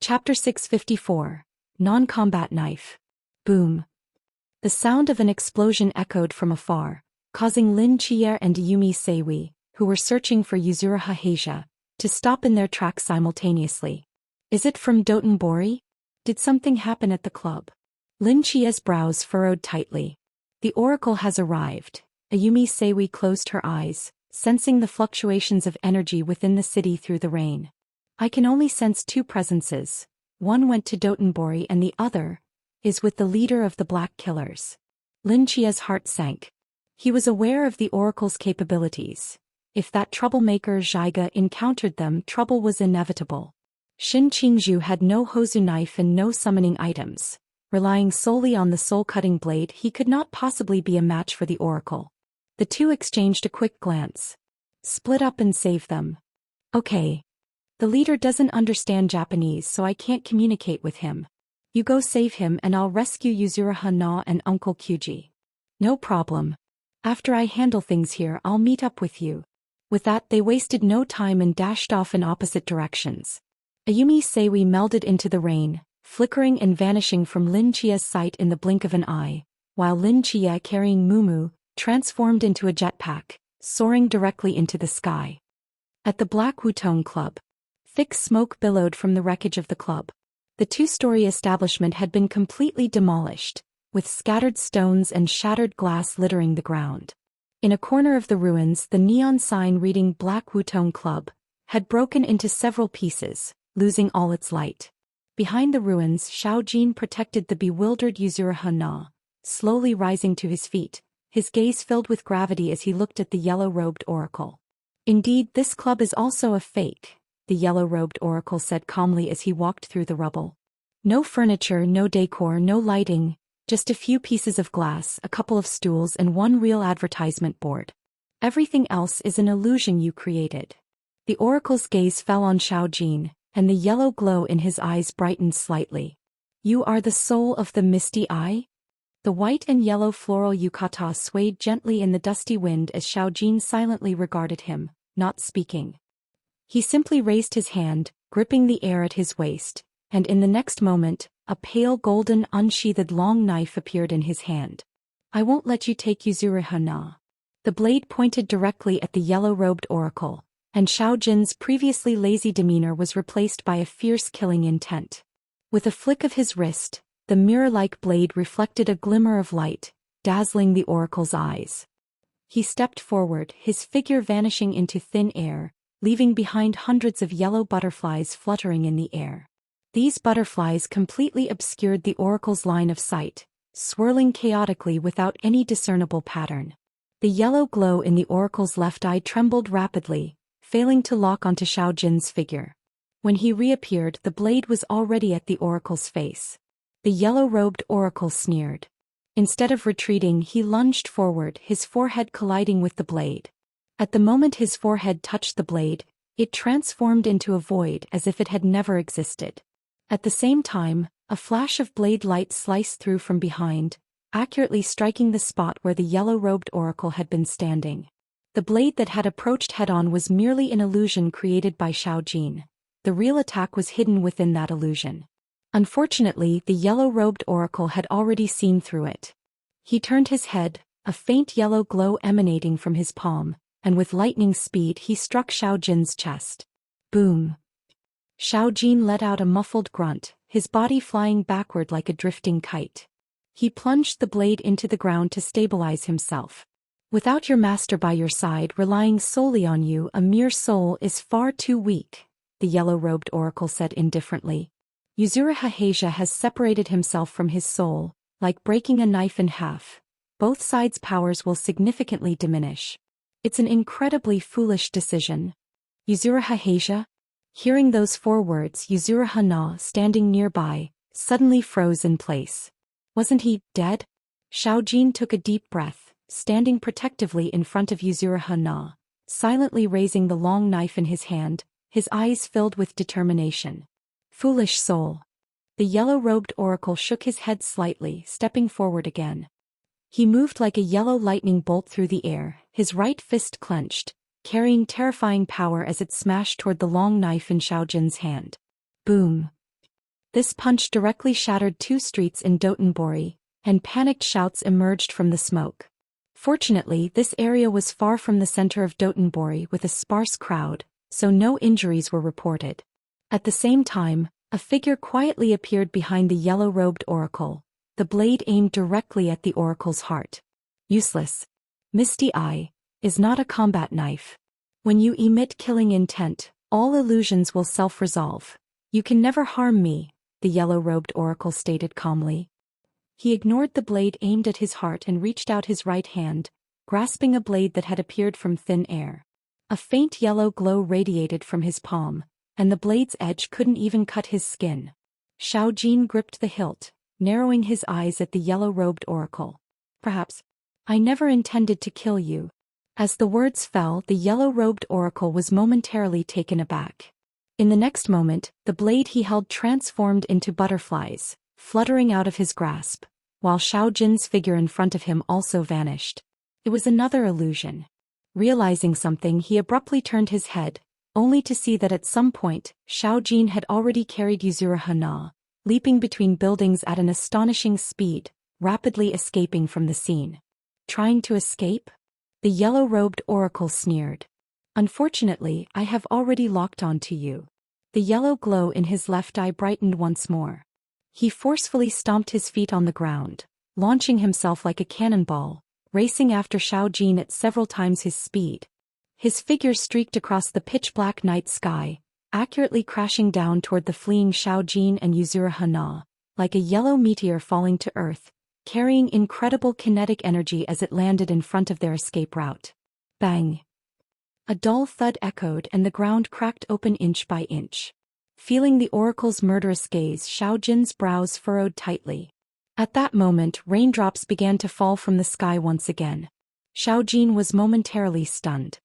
Chapter 654. Non-Combat Knife. Boom. The sound of an explosion echoed from afar, causing Lin Chiye and Yumi Seiwi, who were searching for Yuzuru Haheja, to stop in their tracks simultaneously. Is it from Dotonbori? Did something happen at the club? Lin Chiye's brows furrowed tightly. The oracle has arrived. Yumi Seiwi closed her eyes, sensing the fluctuations of energy within the city through the rain. I can only sense two presences. One went to Dotonbori and the other is with the leader of the Black Killers. Lin Chiye's heart sank. He was aware of the oracle's capabilities. If that troublemaker Zhiga encountered them, trouble was inevitable. Shin Qingzhu had no Hozu knife and no summoning items. Relying solely on the soul-cutting blade, he could not possibly be a match for the oracle. The two exchanged a quick glance. Split up and save them. Okay. The leader doesn't understand Japanese, so I can't communicate with him. You go save him and I'll rescue Yuzuru Hana and Uncle Kyuji. No problem. After I handle things here, I'll meet up with you. With that, they wasted no time and dashed off in opposite directions. Ayumi Seiwi melded into the rain, flickering and vanishing from Lin Chiye's sight in the blink of an eye, while Lin Chiye, carrying Mumu, transformed into a jetpack, soaring directly into the sky. At the Black Wutong Club. Thick smoke billowed from the wreckage of the club. The two-story establishment had been completely demolished, with scattered stones and shattered glass littering the ground. In a corner of the ruins, the neon sign reading Black Wutong Club had broken into several pieces, losing all its light. Behind the ruins, Xiao Jin protected the bewildered Yuzuru Hana, slowly rising to his feet, his gaze filled with gravity as he looked at the yellow-robed oracle. Indeed, this club is also a fake, the yellow-robed oracle said calmly as he walked through the rubble. No furniture, no decor, no lighting, just a few pieces of glass, a couple of stools and one real advertisement board. Everything else is an illusion you created. The oracle's gaze fell on Xiao Jin, and the yellow glow in his eyes brightened slightly. You are the soul of the misty eye? The white and yellow floral yukata swayed gently in the dusty wind as Xiao Jin silently regarded him, not speaking. He simply raised his hand, gripping the air at his waist, and in the next moment, a pale golden unsheathed long knife appeared in his hand. I won't let you take Yuzuru Hana. The blade pointed directly at the yellow-robed oracle, and Xiao Jin's previously lazy demeanor was replaced by a fierce killing intent. With a flick of his wrist, the mirror-like blade reflected a glimmer of light, dazzling the oracle's eyes. He stepped forward, his figure vanishing into thin air, leaving behind hundreds of yellow butterflies fluttering in the air. These butterflies completely obscured the oracle's line of sight, swirling chaotically without any discernible pattern. The yellow glow in the oracle's left eye trembled rapidly, failing to lock onto Xiao Jin's figure. When he reappeared, the blade was already at the oracle's face. The yellow-robed oracle sneered. Instead of retreating, he lunged forward, his forehead colliding with the blade. At the moment his forehead touched the blade, it transformed into a void as if it had never existed. At the same time, a flash of blade light sliced through from behind, accurately striking the spot where the yellow-robed oracle had been standing. The blade that had approached head-on was merely an illusion created by Xiao Jin. The real attack was hidden within that illusion. Unfortunately, the yellow-robed oracle had already seen through it. He turned his head, a faint yellow glow emanating from his palm, and with lightning speed he struck Xiao Jin's chest. Boom! Xiao Jin let out a muffled grunt, his body flying backward like a drifting kite. He plunged the blade into the ground to stabilize himself. Without your master by your side relying solely on you, a mere soul is far too weak, the yellow-robed oracle said indifferently. Yuzuru Haheja has separated himself from his soul, like breaking a knife in half. Both sides' powers will significantly diminish. It's an incredibly foolish decision. Yuzuru Haheja? Hearing those four words, Yuzuru Hana, standing nearby, suddenly froze in place. Wasn't he dead? Xiao Jin took a deep breath, standing protectively in front of Yuzuru Hana, silently raising the long knife in his hand, his eyes filled with determination. Foolish soul. The yellow-robed oracle shook his head slightly, stepping forward again. He moved like a yellow lightning bolt through the air, his right fist clenched, carrying terrifying power as it smashed toward the long knife in Xiao Jin's hand. Boom! This punch directly shattered 2 streets in Dotonbori, and panicked shouts emerged from the smoke. Fortunately, this area was far from the center of Dotonbori with a sparse crowd, so no injuries were reported. At the same time, a figure quietly appeared behind the yellow-robed oracle, the blade aimed directly at the oracle's heart. Useless. Misty Eye is not a combat knife. When you emit killing intent, all illusions will self-resolve. You can never harm me, the yellow-robed oracle stated calmly. He ignored the blade aimed at his heart and reached out his right hand, grasping a blade that had appeared from thin air. A faint yellow glow radiated from his palm, and the blade's edge couldn't even cut his skin. Xiao Jin gripped the hilt, narrowing his eyes at the yellow-robed oracle. Perhaps. I never intended to kill you. As the words fell, the yellow-robed oracle was momentarily taken aback. In the next moment, the blade he held transformed into butterflies, fluttering out of his grasp, while Xiao Jin's figure in front of him also vanished. It was another illusion. Realizing something, he abruptly turned his head, only to see that at some point, Xiao Jin had already carried Yuzuru Hana, leaping between buildings at an astonishing speed, rapidly escaping from the scene. Trying to escape? The yellow-robed oracle sneered. Unfortunately, I have already locked onto you. The yellow glow in his left eye brightened once more. He forcefully stomped his feet on the ground, launching himself like a cannonball, racing after Xiao Jin at several times his speed. His figure streaked across the pitch-black night sky, accurately crashing down toward the fleeing Xiao Jin and Yuzuru Hana, like a yellow meteor falling to earth, carrying incredible kinetic energy as it landed in front of their escape route. Bang! A dull thud echoed and the ground cracked open inch by inch. Feeling the oracle's murderous gaze, Xiao Jin's brows furrowed tightly. At that moment, raindrops began to fall from the sky once again. Xiao Jin was momentarily stunned.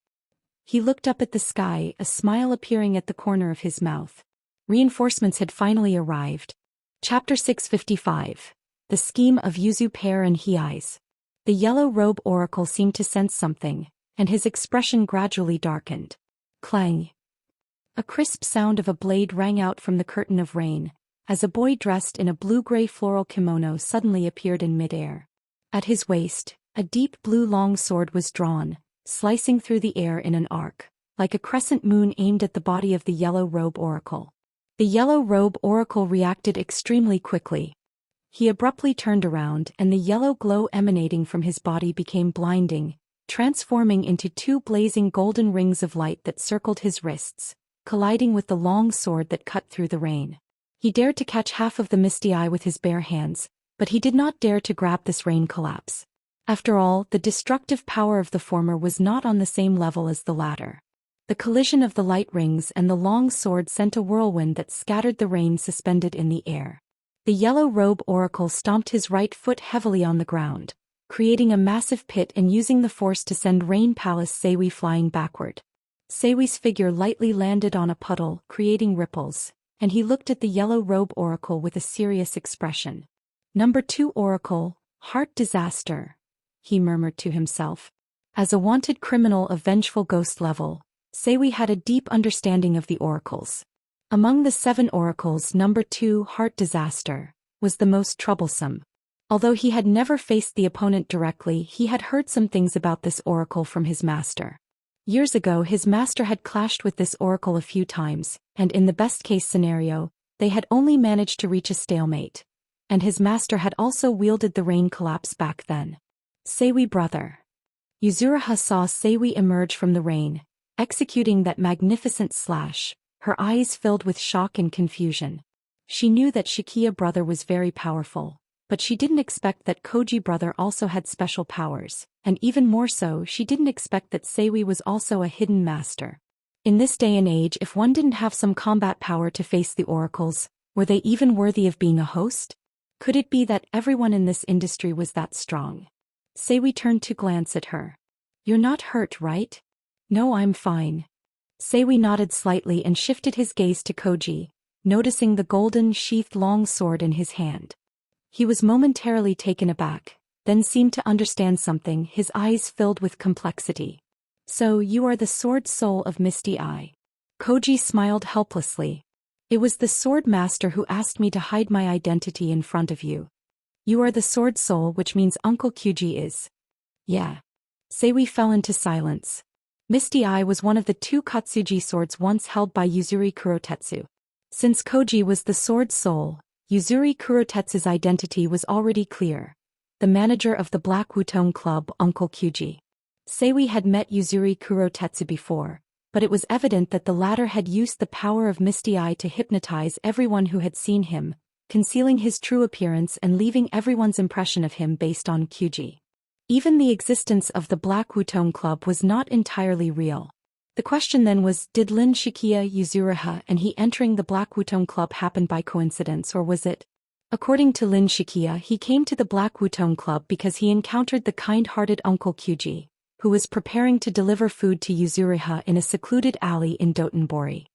He looked up at the sky, a smile appearing at the corner of his mouth. Reinforcements had finally arrived. Chapter 655. The Scheme of Yuzu Pair and Hei's. The yellow robe oracle seemed to sense something, and his expression gradually darkened. Clang! A crisp sound of a blade rang out from the curtain of rain, as a boy dressed in a blue-gray floral kimono suddenly appeared in midair. At his waist, a deep blue long sword was drawn, slicing through the air in an arc, like a crescent moon aimed at the body of the yellow robe oracle. The yellow robe oracle reacted extremely quickly. He abruptly turned around and the yellow glow emanating from his body became blinding, transforming into 2 blazing golden rings of light that circled his wrists, colliding with the long sword that cut through the rain. He dared to catch half of the Misty Eye with his bare hands, but he did not dare to grab this rain collapse. After all, the destructive power of the former was not on the same level as the latter. The collision of the light rings and the long sword sent a whirlwind that scattered the rain suspended in the air. The yellow robe oracle stomped his right foot heavily on the ground, creating a massive pit and using the force to send Rain Palace Seiwi flying backward. Seiwi's figure lightly landed on a puddle, creating ripples, and he looked at the yellow robe oracle with a serious expression. Number 2 Oracle, Heart Disaster, he murmured to himself. As a wanted criminal of vengeful ghost level, Seiwi had a deep understanding of the oracles. Among the 7 oracles, number 2 Heart Disaster was the most troublesome. Although he had never faced the opponent directly, he had heard some things about this oracle from his master. Years ago, his master had clashed with this oracle a few times, and in the best-case scenario, they had only managed to reach a stalemate. And his master had also wielded the rain collapse back then. Seiwi brother. Yuzuru saw Seiwi emerge from the rain, executing that magnificent slash, her eyes filled with shock and confusion. She knew that Shikiya brother was very powerful, but she didn't expect that Koji brother also had special powers, and even more so, she didn't expect that Seiwi was also a hidden master. In this day and age, if one didn't have some combat power to face the oracles, were they even worthy of being a host? Could it be that everyone in this industry was that strong? Seiwi turned to glance at her. You're not hurt, right? No, I'm fine. Seiwi nodded slightly and shifted his gaze to Koji, noticing the golden sheathed long sword in his hand. He was momentarily taken aback, then seemed to understand something, his eyes filled with complexity. So you are the sword soul of Misty Eye. Koji smiled helplessly. It was the sword master who asked me to hide my identity in front of you. You are the sword soul, which means Uncle Kyuji is. Yeah. Seiwi fell into silence. Misty Eye was one of the 2 Katsuji swords once held by Yuzuri Kurotetsu. Since Koji was the sword soul, Yuzuri Kurotetsu's identity was already clear. The manager of the Black Wutong Club, Uncle Kyuji. Seiwi had met Yuzuri Kurotetsu before, but it was evident that the latter had used the power of Misty Eye to hypnotize everyone who had seen him, concealing his true appearance and leaving everyone's impression of him based on Kyuji. Even the existence of the Black Wutong Club was not entirely real. The question then was, did Lin Shikiya, Yuzuriha and he entering the Black Wutong Club happen by coincidence, or was it? According to Lin Shikiya, he came to the Black Wutong Club because he encountered the kind-hearted Uncle Kyuji, who was preparing to deliver food to Yuzuriha in a secluded alley in Dotonbori.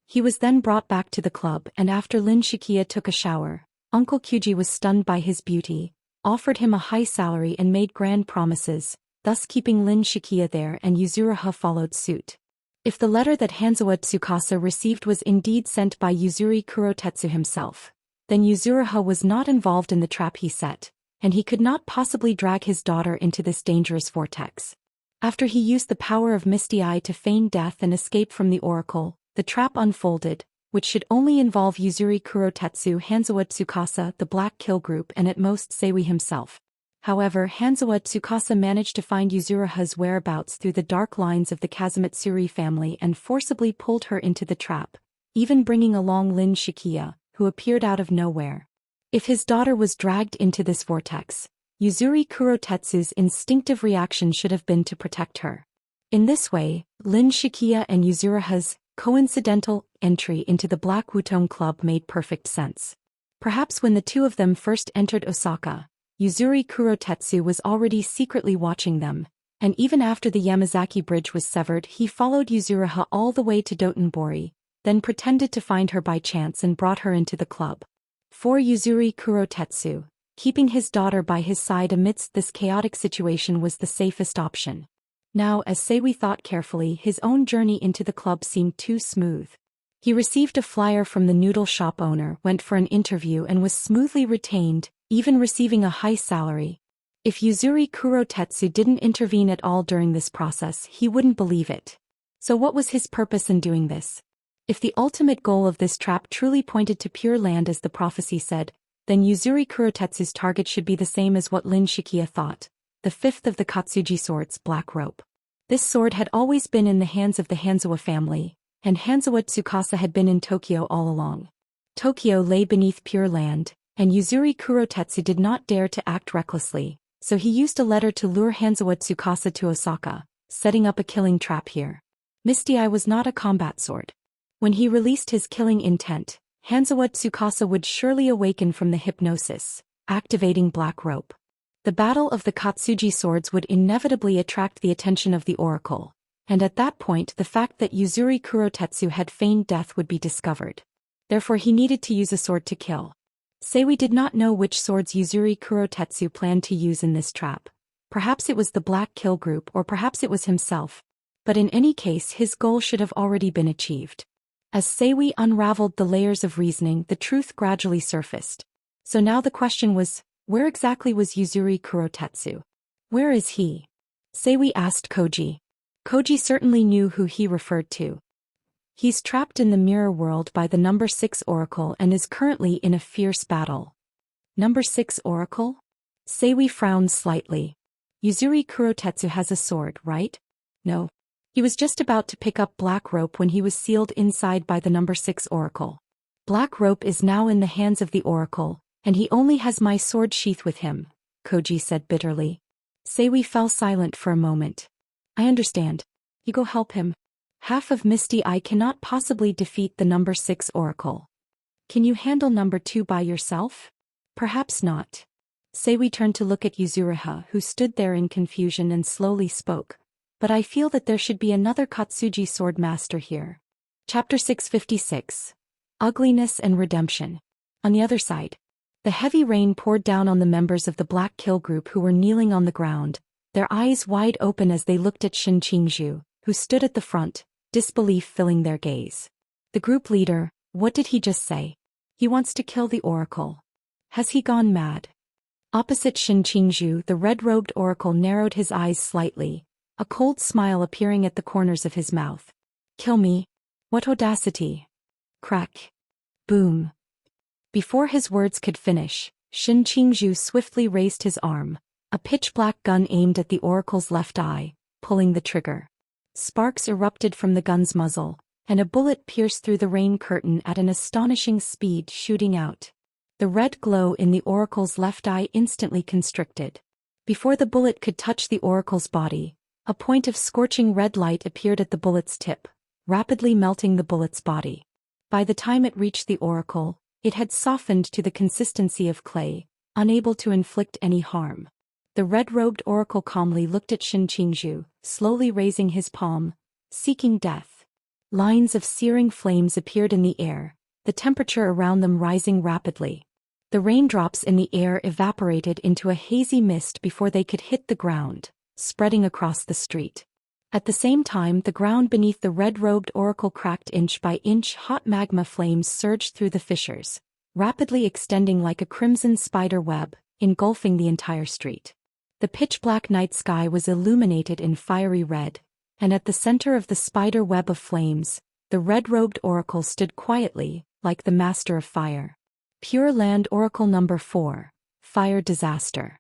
He was then brought back to the club, and after Lin Shikiya took a shower, Uncle Kyuji was stunned by his beauty, offered him a high salary and made grand promises, thus keeping Lin Shikiya there, and Yuzuriha followed suit. If the letter that Hanzawa Tsukasa received was indeed sent by Yuzuri Kurotetsu himself, then Yuzuriha was not involved in the trap he set, and he could not possibly drag his daughter into this dangerous vortex. After he used the power of Misty Eye to feign death and escape from the oracle, the trap unfolded, which should only involve Yuzuri Kurotetsu, Hanzawa Tsukasa, the Black Kill Group, and at most Seiwi himself. However, Hanzawa Tsukasa managed to find Yuzuriha's whereabouts through the dark lines of the Kazumitsuri family and forcibly pulled her into the trap, even bringing along Lin Shikiya, who appeared out of nowhere. If his daughter was dragged into this vortex, Yuzuri Kurotetsu's instinctive reaction should have been to protect her. In this way, Lin Shikiya and Yuzuriha's coincidental entry into the Black Wutong Club made perfect sense. Perhaps when the 2 of them first entered Osaka, Yuzuri Kurotetsu was already secretly watching them, and even after the Yamazaki Bridge was severed, he followed Yuzuriha all the way to Dotonbori, then pretended to find her by chance and brought her into the club. For Yuzuri Kurotetsu, keeping his daughter by his side amidst this chaotic situation was the safest option. Now, as Seiwi thought carefully, his own journey into the club seemed too smooth. He received a flyer from the noodle shop owner, went for an interview and was smoothly retained, even receiving a high salary. If Yuzuri Kurotetsu didn't intervene at all during this process, he wouldn't believe it. So what was his purpose in doing this? If the ultimate goal of this trap truly pointed to Pure Land as the prophecy said, then Yuzuri Kurotetsu's target should be the same as what Lin Shikiya thought, the 5th of the Katsuji swords, Black Rope. This sword had always been in the hands of the Hanzawa family, and Hanzawa Tsukasa had been in Tokyo all along. Tokyo lay beneath Pure Land, and Yuzuri Kurotetsu did not dare to act recklessly, so he used a letter to lure Hanzawa Tsukasa to Osaka, setting up a killing trap here. Misty Eye was not a combat sword. When he released his killing intent, Hanzawa Tsukasa would surely awaken from the hypnosis, activating Black Rope. The battle of the Katsuji swords would inevitably attract the attention of the oracle, and at that point the fact that Yuzuri Kurotetsu had feigned death would be discovered. Therefore he needed to use a sword to kill. Seiwi did not know which swords Yuzuri Kurotetsu planned to use in this trap. Perhaps it was the Black Kill Group or perhaps it was himself. But in any case his goal should have already been achieved. As Seiwi unraveled the layers of reasoning, the truth gradually surfaced. So now the question was, where exactly was Yuzuri Kurotetsu? Where is he? Seiwi asked Koji. Koji certainly knew who he referred to. He's trapped in the mirror world by the number 6 oracle and is currently in a fierce battle. Number 6 oracle? Seiwi frowned slightly. Yuzuri Kurotetsu has a sword, right? No. He was just about to pick up Black Rope when he was sealed inside by the number 6 oracle. Black Rope is now in the hands of the oracle, and he only has my sword sheath with him, Koji said bitterly. Seiwi fell silent for a moment. I understand. You go help him. Half of Misty Eye cannot possibly defeat the number 6 oracle. Can you handle number 2 by yourself? Perhaps not. Seiwi turned to look at Yuzuriha, who stood there in confusion, and slowly spoke. But I feel that there should be another Katsuji sword master here. Chapter 656. Ugliness and Redemption. On the other side, the heavy rain poured down on the members of the Black Kill Group who were kneeling on the ground, their eyes wide open as they looked at Shin Qingzhu, who stood at the front, disbelief filling their gaze. The group leader, What did he just say? He wants to kill the oracle. Has he gone mad? Opposite Shin Qingzhu, the red-robed oracle narrowed his eyes slightly, a cold smile appearing at the corners of his mouth. Kill me? What audacity! Crack. Boom. Before his words could finish, Shin Qingzhu swiftly raised his arm, a pitch-black gun aimed at the oracle's left eye, pulling the trigger. Sparks erupted from the gun's muzzle, and a bullet pierced through the rain curtain at an astonishing speed, shooting out. The red glow in the oracle's left eye instantly constricted. Before the bullet could touch the oracle's body, a point of scorching red light appeared at the bullet's tip, rapidly melting the bullet's body. By the time it reached the oracle, it had softened to the consistency of clay, unable to inflict any harm. The red-robed oracle calmly looked at Shin Qingzhu, slowly raising his palm, seeking death. Lines of searing flames appeared in the air, the temperature around them rising rapidly. The raindrops in the air evaporated into a hazy mist before they could hit the ground, spreading across the street. At the same time, the ground beneath the red-robed oracle cracked inch by inch. Hot magma flames surged through the fissures, rapidly extending like a crimson spider web, engulfing the entire street. The pitch-black night sky was illuminated in fiery red, and at the center of the spider web of flames, the red-robed oracle stood quietly, like the master of fire. Pure Land Oracle Number 4, Fire Disaster.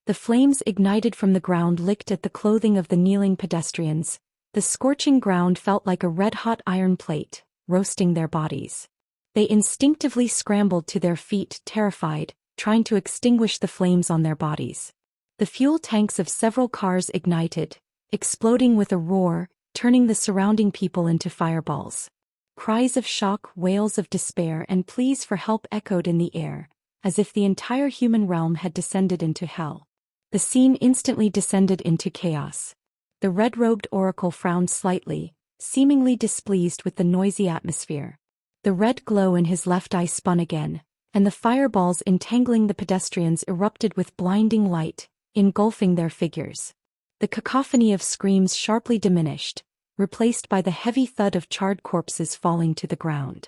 The flames ignited from the ground licked at the clothing of the kneeling pedestrians. The scorching ground felt like a red-hot iron plate, roasting their bodies. They instinctively scrambled to their feet, terrified, trying to extinguish the flames on their bodies. The fuel tanks of several cars ignited, exploding with a roar, turning the surrounding people into fireballs. Cries of shock, wails of despair, and pleas for help echoed in the air, as if the entire human realm had descended into hell. The scene instantly descended into chaos. The red-robed oracle frowned slightly, seemingly displeased with the noisy atmosphere. The red glow in his left eye spun again, and the fireballs entangling the pedestrians erupted with blinding light, engulfing their figures. The cacophony of screams sharply diminished, replaced by the heavy thud of charred corpses falling to the ground.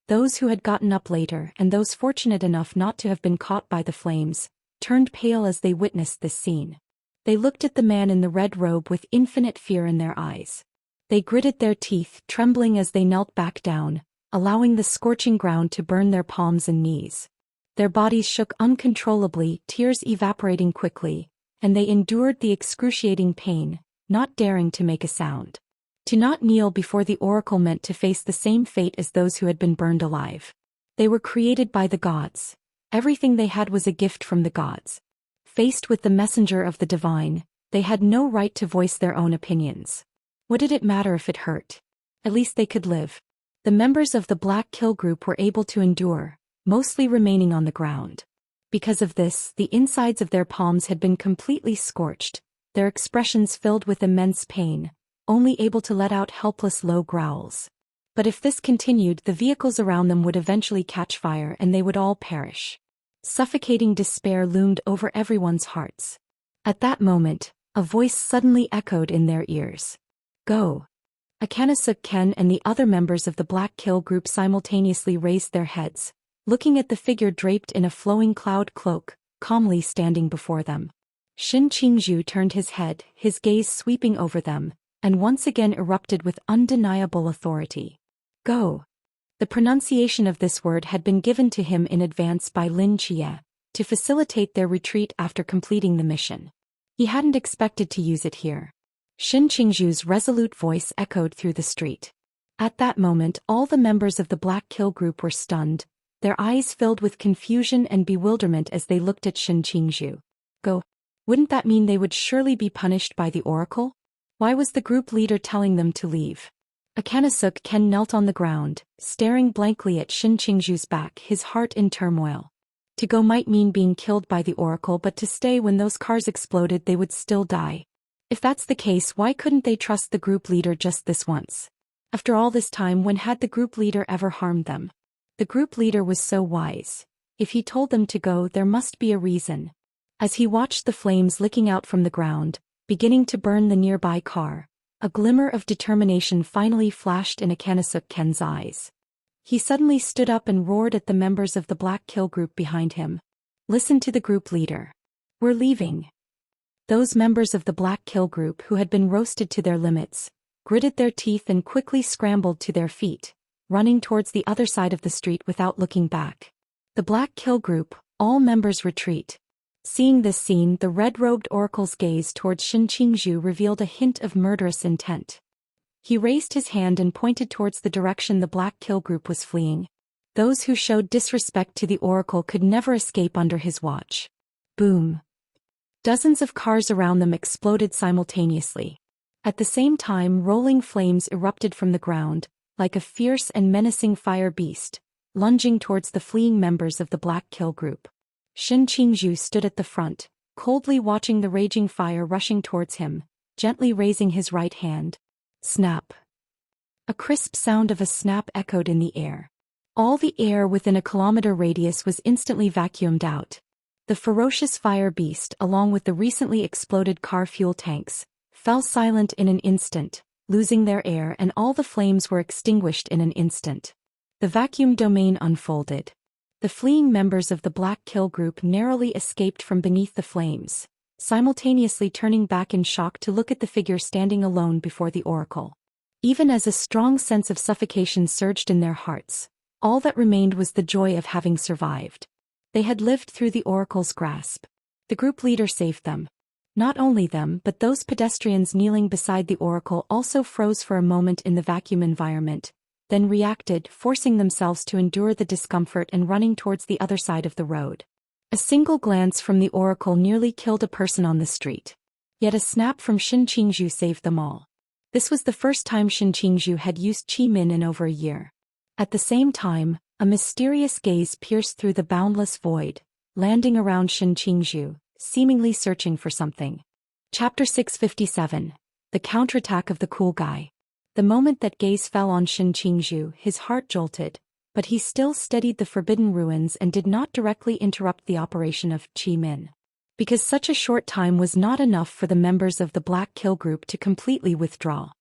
Those who had gotten up later and those fortunate enough not to have been caught by the flames, turned pale as they witnessed this scene. They looked at the man in the red robe with infinite fear in their eyes. They gritted their teeth, trembling as they knelt back down, allowing the scorching ground to burn their palms and knees. Their bodies shook uncontrollably, tears evaporating quickly, and they endured the excruciating pain, not daring to make a sound. To not kneel before the oracle meant to face the same fate as those who had been burned alive. They were created by the gods. Everything they had was a gift from the gods. Faced with the messenger of the divine, they had no right to voice their own opinions. What did it matter if it hurt? At least they could live. The members of the Black Kill group were able to endure, mostly remaining on the ground. Because of this, the insides of their palms had been completely scorched, their expressions filled with immense pain, only able to let out helpless low growls. But if this continued, the vehicles around them would eventually catch fire and they would all perish. Suffocating despair loomed over everyone's hearts. At that moment, a voice suddenly echoed in their ears. Go. Akanesuk Ken and the other members of the Black Kill group simultaneously raised their heads, looking at the figure draped in a flowing cloud cloak, calmly standing before them. Shin Qingzhu turned his head, his gaze sweeping over them, and once again erupted with undeniable authority. Go. The pronunciation of this word had been given to him in advance by Lin Jie, to facilitate their retreat after completing the mission. He hadn't expected to use it here. Shin Qingzhu's resolute voice echoed through the street. At that moment, all the members of the Black Kill group were stunned, their eyes filled with confusion and bewilderment as they looked at Shin Qingzhu. Go. Wouldn't that mean they would surely be punished by the oracle? Why was the group leader telling them to leave? Akanesuk Ken knelt on the ground, staring blankly at Shin Qingzhu's back, his heart in turmoil. To go might mean being killed by the oracle, but to stay when those cars exploded they would still die. If that's the case, why couldn't they trust the group leader just this once? After all this time, when had the group leader ever harmed them? The group leader was so wise. If he told them to go, there must be a reason. As he watched the flames licking out from the ground, beginning to burn the nearby car, a glimmer of determination finally flashed in Akanesuk Ken's eyes. He suddenly stood up and roared at the members of the Black Kill group behind him. Listen to the group leader. We're leaving. Those members of the Black Kill group who had been roasted to their limits, gritted their teeth and quickly scrambled to their feet, running towards the other side of the street without looking back. The Black Kill group, all members retreat. Seeing this scene, the red-robed oracle's gaze towards Shin Qingzhu revealed a hint of murderous intent. He raised his hand and pointed towards the direction the Black Kill group was fleeing. Those who showed disrespect to the oracle could never escape under his watch. Boom. Dozens of cars around them exploded simultaneously. At the same time, rolling flames erupted from the ground, like a fierce and menacing fire beast, lunging towards the fleeing members of the Black Kill group. Shin Qingzhu stood at the front, coldly watching the raging fire rushing towards him, gently raising his right hand. Snap. A crisp sound of a snap echoed in the air. All the air within a kilometer radius was instantly vacuumed out. The ferocious fire beast, along with the recently exploded car fuel tanks, fell silent in an instant, losing their air, and all the flames were extinguished in an instant. The vacuum domain unfolded. The fleeing members of the Black Kill group narrowly escaped from beneath the flames, simultaneously turning back in shock to look at the figure standing alone before the oracle. Even as a strong sense of suffocation surged in their hearts, all that remained was the joy of having survived. They had lived through the oracle's grasp. The group leader saved them. Not only them, but those pedestrians kneeling beside the oracle also froze for a moment in the vacuum environment, then reacted, forcing themselves to endure the discomfort and running towards the other side of the road. A single glance from the oracle nearly killed a person on the street. Yet a snap from Shin Qingzhu saved them all. This was the first time Shin Qingzhu had used Qi Min in over a year. At the same time, a mysterious gaze pierced through the boundless void, landing around Shin Qingzhu, seemingly searching for something. Chapter 657. The Counterattack of the Cool Guy. The moment that gaze fell on Shin Qingzhu, his heart jolted, but he still steadied the forbidden ruins and did not directly interrupt the operation of Qi Min. Because such a short time was not enough for the members of the Black Kill group to completely withdraw.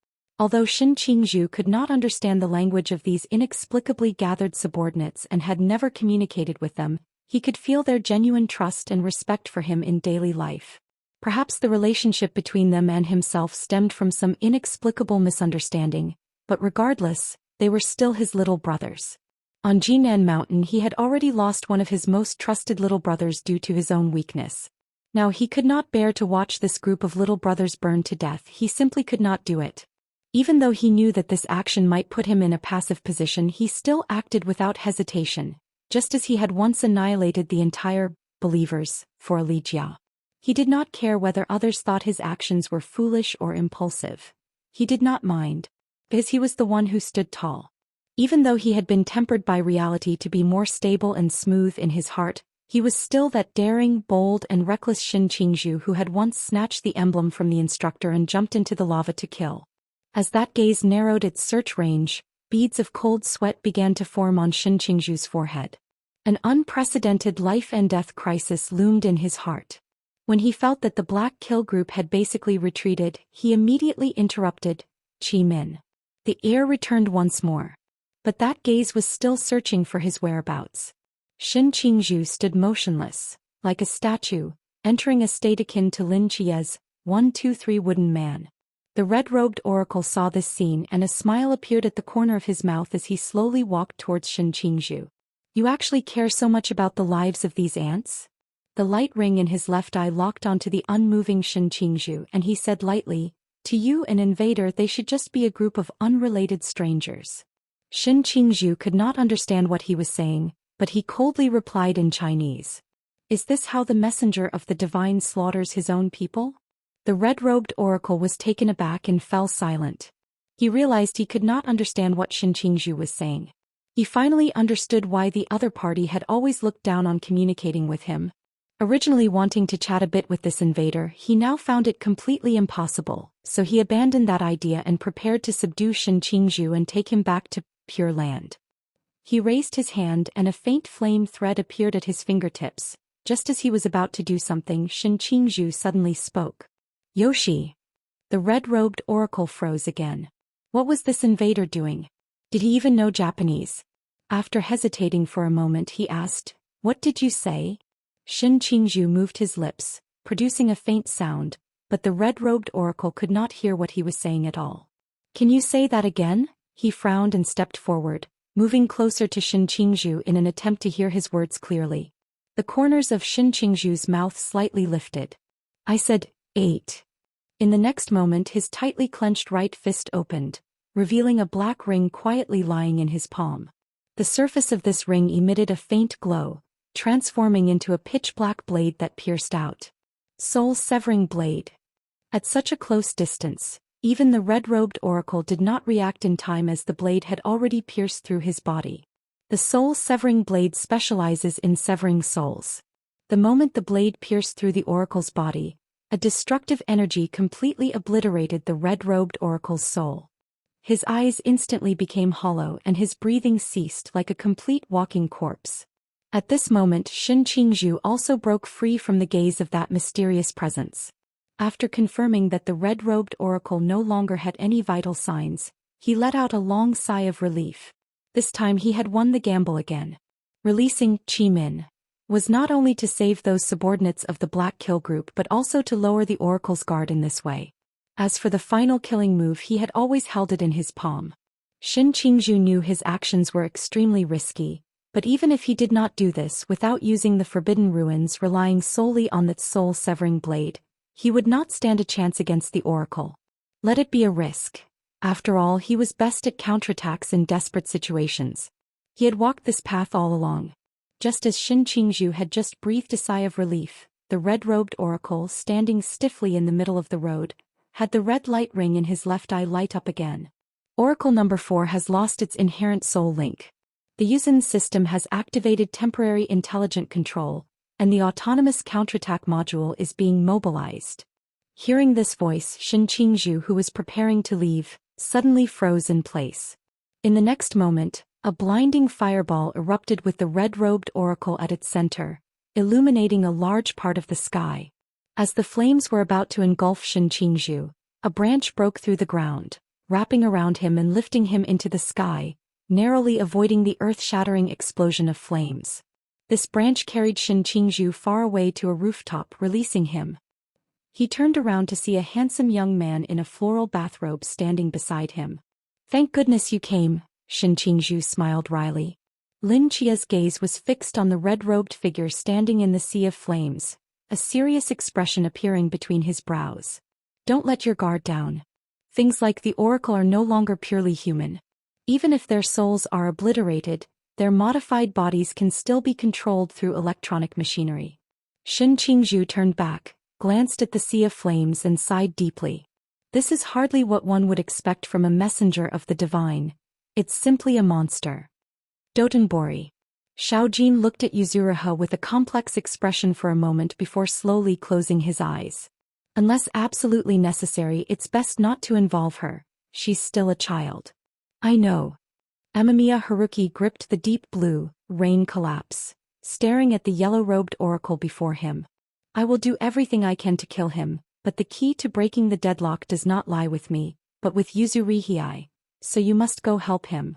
Although Shin Qingzhu could not understand the language of these inexplicably gathered subordinates and had never communicated with them, he could feel their genuine trust and respect for him in daily life. Perhaps the relationship between them and himself stemmed from some inexplicable misunderstanding, but regardless, they were still his little brothers. On Jinan Mountain he had already lost one of his most trusted little brothers due to his own weakness. Now he could not bear to watch this group of little brothers burn to death. He simply could not do it. Even though he knew that this action might put him in a passive position, he still acted without hesitation, just as he had once annihilated the entire believers for Elijah. He did not care whether others thought his actions were foolish or impulsive. He did not mind, because he was the one who stood tall. Even though he had been tempered by reality to be more stable and smooth in his heart, he was still that daring, bold and reckless Shin Qingzhu who had once snatched the emblem from the instructor and jumped into the lava to kill. As that gaze narrowed its search range, beads of cold sweat began to form on Shin Qingzhu's forehead. An unprecedented life and death crisis loomed in his heart. When he felt that the Black Kill group had basically retreated, he immediately interrupted, Qi Min. The air returned once more. But that gaze was still searching for his whereabouts. Shin Qingzhu stood motionless, like a statue, entering a state akin to Lin Chie's 1-2-3 wooden man. The red-robed oracle saw this scene and a smile appeared at the corner of his mouth as he slowly walked towards Shin Qingzhu. You actually care so much about the lives of these ants? The light ring in his left eye locked onto the unmoving Shin Qingzhu and he said lightly, to you an invader they should just be a group of unrelated strangers. Shin Qingzhu could not understand what he was saying, but he coldly replied in Chinese. Is this how the messenger of the divine slaughters his own people? The red-robed oracle was taken aback and fell silent. He realized he could not understand what Shin Qingzhu was saying. He finally understood why the other party had always looked down on communicating with him. Originally wanting to chat a bit with this invader, he now found it completely impossible, so he abandoned that idea and prepared to subdue Shin Qingzhu and take him back to Pure Land. He raised his hand and a faint flame thread appeared at his fingertips. Just as he was about to do something, Shin Qingzhu suddenly spoke. Yoshi. The red-robed oracle froze again. What was this invader doing? Did he even know Japanese? After hesitating for a moment, he asked, "What did you say?" Shin Qingzhu moved his lips, producing a faint sound, but the red-robed oracle could not hear what he was saying at all. "Can you say that again?" He frowned and stepped forward, moving closer to Shin Qingzhu in an attempt to hear his words clearly. The corners of Shin Qingzhu's mouth slightly lifted. "I said, 8. In the next moment his tightly clenched right fist opened, revealing a black ring quietly lying in his palm. The surface of this ring emitted a faint glow, transforming into a pitch-black blade that pierced out. Soul-severing blade. At such a close distance, even the red-robed oracle did not react in time as the blade had already pierced through his body. The soul-severing blade specializes in severing souls. The moment the blade pierced through the oracle's body, a destructive energy completely obliterated the red-robed oracle's soul. His eyes instantly became hollow and his breathing ceased like a complete walking corpse. At this moment Shin Qingzhu also broke free from the gaze of that mysterious presence. After confirming that the red-robed oracle no longer had any vital signs, he let out a long sigh of relief. This time he had won the gamble again. Releasing Qi Min was not only to save those subordinates of the Black Kill group but also to lower the oracle's guard in this way. As for the final killing move, he had always held it in his palm. Shin Qingzhu knew his actions were extremely risky, but even if he did not do this without using the Forbidden Ruins, relying solely on that soul-severing blade, he would not stand a chance against the oracle. Let it be a risk. After all, he was best at counterattacks in desperate situations. He had walked this path all along. Just as Shin Qingzhu had just breathed a sigh of relief, the red-robed oracle, standing stiffly in the middle of the road, had the red light ring in his left eye light up again. Oracle number 4 has lost its inherent soul link. The Yuzhen system has activated temporary intelligent control, and the autonomous counterattack module is being mobilized. Hearing this voice, Shin Qingzhu, who was preparing to leave, suddenly froze in place. In the next moment, a blinding fireball erupted with the red-robed oracle at its center, illuminating a large part of the sky. As the flames were about to engulf Shin Qingzhu, a branch broke through the ground, wrapping around him and lifting him into the sky, narrowly avoiding the earth-shattering explosion of flames. This branch carried Shin Qingzhu far away to a rooftop, releasing him. He turned around to see a handsome young man in a floral bathrobe standing beside him. "Thank goodness you came," Shin Qingzhu smiled wryly. Lin Chia's gaze was fixed on the red-robed figure standing in the sea of flames, a serious expression appearing between his brows. "Don't let your guard down. Things like the oracle are no longer purely human. Even if their souls are obliterated, their modified bodies can still be controlled through electronic machinery." Shin Qingzhu turned back, glanced at the sea of flames and sighed deeply. This is hardly what one would expect from a messenger of the divine. It's simply a monster. Dotonbori. Xiaojin looked at Yuzuriha with a complex expression for a moment before slowly closing his eyes. "Unless absolutely necessary, it's best not to involve her. She's still a child." "I know." Amamiya Haruki gripped the deep blue, rain collapse, staring at the yellow-robed oracle before him. "I will do everything I can to kill him, but the key to breaking the deadlock does not lie with me, but with Yuzurihi, so you must go help him."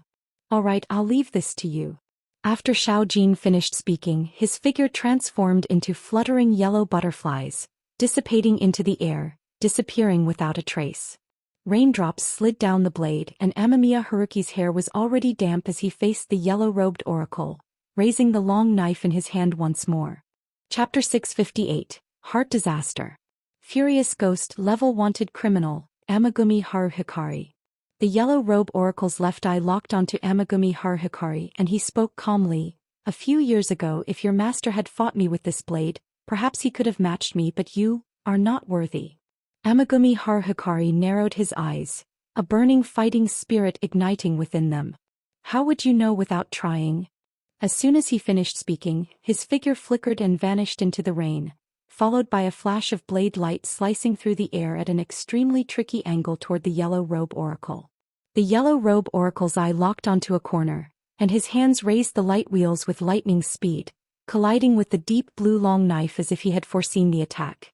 "All right, I'll leave this to you." After Xiaojin finished speaking, his figure transformed into fluttering yellow butterflies, dissipating into the air, disappearing without a trace. Raindrops slid down the blade, and Amamiya Haruki's hair was already damp as he faced the yellow-robed oracle, raising the long knife in his hand once more. Chapter 658, Heart Disaster. Furious Ghost Level Wanted Criminal, Amagumi Haruhikari. The yellow-robe oracle's left eye locked onto Amagumi Haruhikari and he spoke calmly. "A few years ago, if your master had fought me with this blade, perhaps he could have matched me, but you are not worthy." Amagumi Haruhikari narrowed his eyes, a burning fighting spirit igniting within them. "How would you know without trying?" As soon as he finished speaking, his figure flickered and vanished into the rain, followed by a flash of blade light slicing through the air at an extremely tricky angle toward the yellow-robe oracle. The yellow-robe oracle's eye locked onto a corner, and his hands raised the light wheels with lightning speed, colliding with the deep blue long knife as if he had foreseen the attack.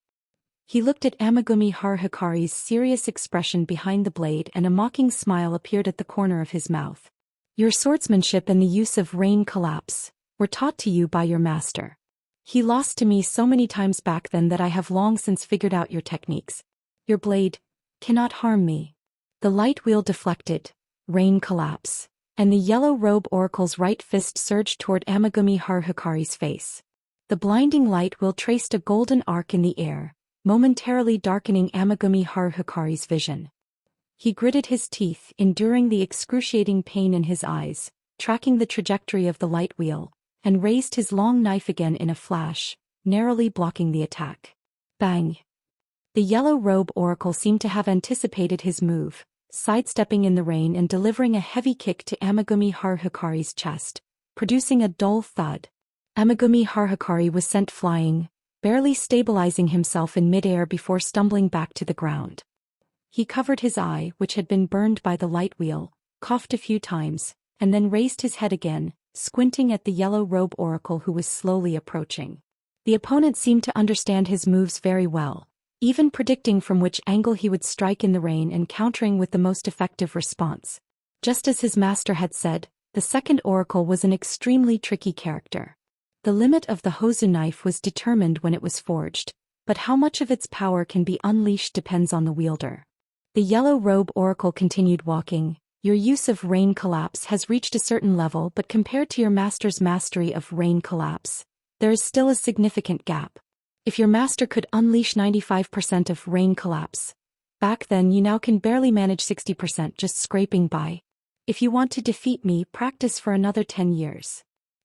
He looked at Amagumi Haruhikari's serious expression behind the blade and a mocking smile appeared at the corner of his mouth. Your swordsmanship and the use of rain collapse were taught to you by your master. He lost to me so many times back then that I have long since figured out your techniques. Your blade cannot harm me. The light wheel deflected, rain collapse, and the yellow robe oracle's right fist surged toward Amagami Haruhikari's face. The blinding light wheel traced a golden arc in the air, momentarily darkening Amagami Haruhikari's vision. He gritted his teeth, enduring the excruciating pain in his eyes, tracking the trajectory of the light wheel, and raised his long knife again in a flash, narrowly blocking the attack. Bang! The yellow robe oracle seemed to have anticipated his move, sidestepping in the rain and delivering a heavy kick to Amagami Haruhikari's chest, producing a dull thud. Amagami Haruhikari was sent flying, barely stabilizing himself in midair before stumbling back to the ground. He covered his eye, which had been burned by the light wheel, coughed a few times, and then raised his head again, squinting at the yellow robe oracle who was slowly approaching. The opponent seemed to understand his moves very well, even predicting from which angle he would strike in the rain and countering with the most effective response. Just as his master had said, the second oracle was an extremely tricky character. The limit of the Hozu knife was determined when it was forged, but how much of its power can be unleashed depends on the wielder. The yellow robe oracle continued walking. Your use of rain collapse has reached a certain level, but compared to your master's mastery of rain collapse, there is still a significant gap. If your master could unleash 95% of rain collapse, back then you now can barely manage 60%, just scraping by. If you want to defeat me, practice for another 10 years.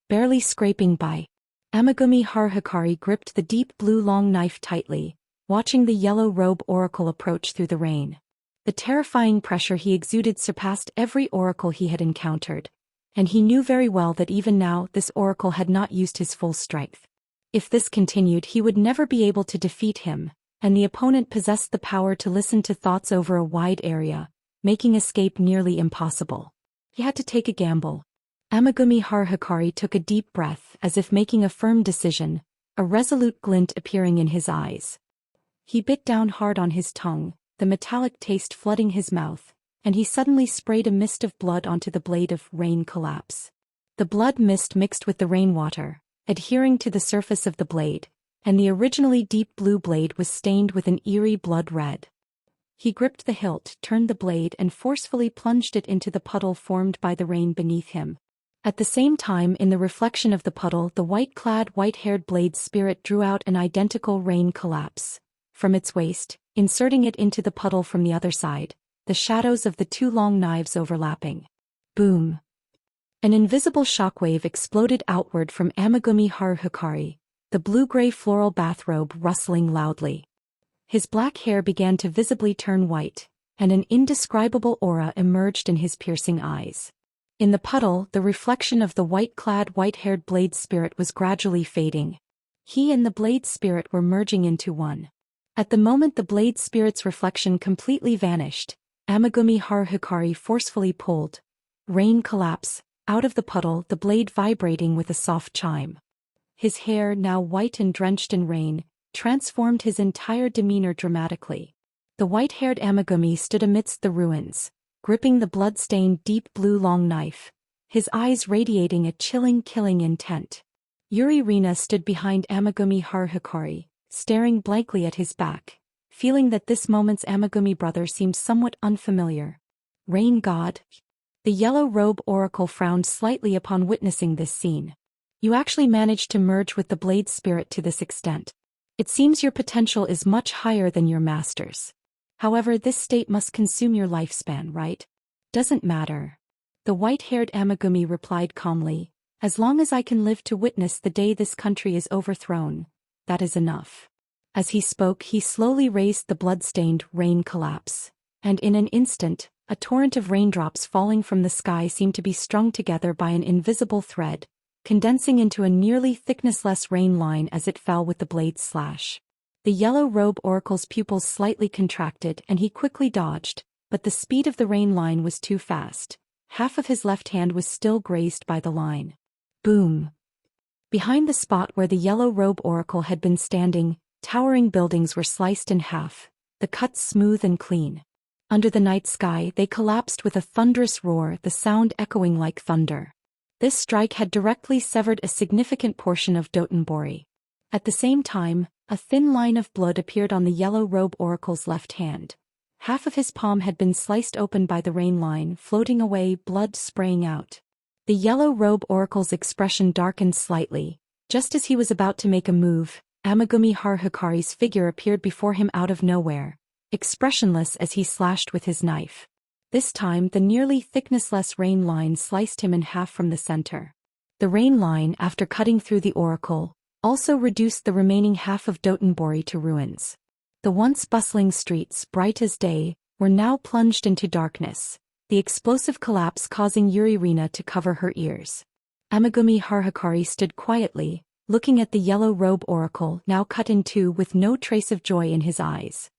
Barely scraping by. Amagami Haruhikari gripped the deep blue long knife tightly, watching the yellow robe oracle approach through the rain. The terrifying pressure he exuded surpassed every oracle he had encountered, and he knew very well that even now this oracle had not used his full strength. If this continued, he would never be able to defeat him, and the opponent possessed the power to listen to thoughts over a wide area, making escape nearly impossible. He had to take a gamble. Amagami Haruhikari took a deep breath, as if making a firm decision, a resolute glint appearing in his eyes. He bit down hard on his tongue, the metallic taste flooding his mouth, and he suddenly sprayed a mist of blood onto the blade of rain collapse. The blood mist mixed with the rainwater, adhering to the surface of the blade, and the originally deep blue blade was stained with an eerie blood red. He gripped the hilt, turned the blade, and forcefully plunged it into the puddle formed by the rain beneath him. At the same time, in the reflection of the puddle, the white-clad, white-haired blade spirit drew out an identical rain collapse from its waist, inserting it into the puddle from the other side, the shadows of the two long knives overlapping. Boom! An invisible shockwave exploded outward from Amagami Haruhikari, the blue-gray floral bathrobe rustling loudly. His black hair began to visibly turn white, and an indescribable aura emerged in his piercing eyes. In the puddle, the reflection of the white-clad, white-haired blade spirit was gradually fading. He and the blade spirit were merging into one. At the moment the blade spirit's reflection completely vanished, Amagami Haruhikari forcefully pulled rain collapse out of the puddle, the blade vibrating with a soft chime. His hair, now white and drenched in rain, transformed his entire demeanor dramatically. The white-haired Amagami stood amidst the ruins, gripping the blood-stained deep blue long knife, his eyes radiating a chilling, killing intent. Yuri Rina stood behind Amagami Haruhikari, staring blankly at his back, feeling that this moment's Amagami brother seemed somewhat unfamiliar. Rain god? The yellow robe oracle frowned slightly upon witnessing this scene. You actually managed to merge with the blade spirit to this extent. It seems your potential is much higher than your master's. However, this state must consume your lifespan, right? Doesn't matter. The white-haired Amagami replied calmly, as long as I can live to witness the day this country is overthrown, that is enough. As he spoke, he slowly raised the blood-stained rain collapse, and in an instant, a torrent of raindrops falling from the sky seemed to be strung together by an invisible thread, condensing into a nearly thicknessless rain line as it fell with the blade's slash. The yellow robe oracle's pupils slightly contracted and he quickly dodged, but the speed of the rain line was too fast. Half of his left hand was still grazed by the line. Boom! Behind the spot where the yellow robe oracle had been standing, towering buildings were sliced in half, the cuts smooth and clean. Under the night sky they collapsed with a thunderous roar, the sound echoing like thunder. This strike had directly severed a significant portion of Dotonbori. At the same time, a thin line of blood appeared on the Yellow Robe Oracle's left hand. Half of his palm had been sliced open by the rain line, floating away, blood spraying out. The Yellow Robe Oracle's expression darkened slightly. Just as he was about to make a move, Amagumi Haruhikari's figure appeared before him out of nowhere, expressionless as he slashed with his knife. This time the nearly thicknessless rain line sliced him in half from the center. The rain line, after cutting through the oracle, also reduced the remaining half of Dotonbori to ruins. The once bustling streets, bright as day, were now plunged into darkness, the explosive collapse causing Yuririna to cover her ears. Amagumi Haruhikari stood quietly, looking at the Yellow Robe Oracle now cut in two with no trace of joy in his eyes.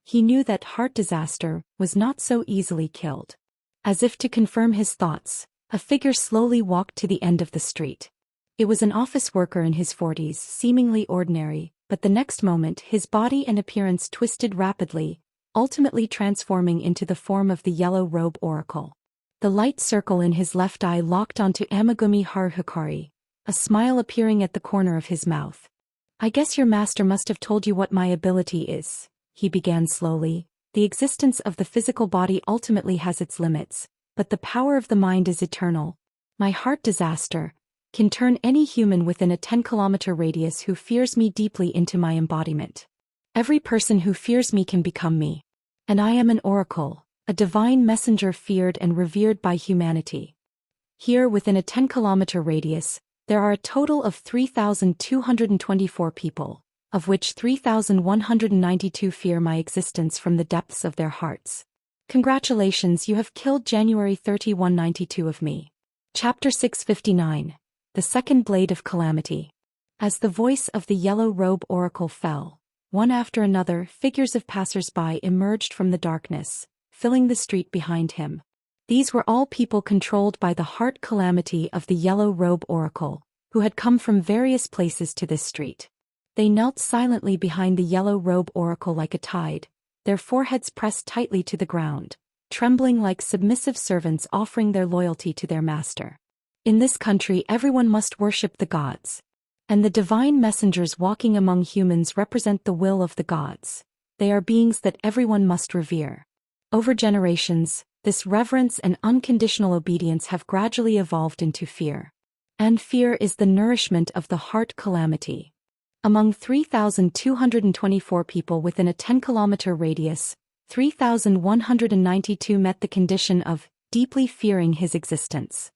He knew that Heart Disaster was not so easily killed. As if to confirm his thoughts, a figure slowly walked to the end of the street. It was an office worker in his 40s, seemingly ordinary, but the next moment his body and appearance twisted rapidly, ultimately transforming into the form of the Yellow Robe Oracle. The light circle in his left eye locked onto Amagumi Haruhikari, a smile appearing at the corner of his mouth. "I guess your master must have told you what my ability is," he began slowly. "The existence of the physical body ultimately has its limits, but the power of the mind is eternal. My Heart Disaster can turn any human within a 10-kilometer radius who fears me deeply into my embodiment. Every person who fears me can become me. And I am an oracle, a divine messenger feared and revered by humanity. Here within a 10-kilometer radius, there are a total of 3,224 people, of which 3,192 fear my existence from the depths of their hearts. Congratulations, you have killed January 3192 of me." Chapter 659. The Second Blade of Calamity. As the voice of the Yellow Robe Oracle fell, one after another figures of passers-by emerged from the darkness, filling the street behind him. These were all people controlled by the heart calamity of the Yellow Robe Oracle, who had come from various places to this street. They knelt silently behind the Yellow Robe Oracle like a tide, their foreheads pressed tightly to the ground, trembling like submissive servants offering their loyalty to their master. In this country everyone must worship the gods. And the divine messengers walking among humans represent the will of the gods. They are beings that everyone must revere. Over generations, this reverence and unconditional obedience have gradually evolved into fear. And fear is the nourishment of the heart calamity. Among 3,224 people within a 10-kilometer radius, 3,192 met the condition of deeply fearing his existence.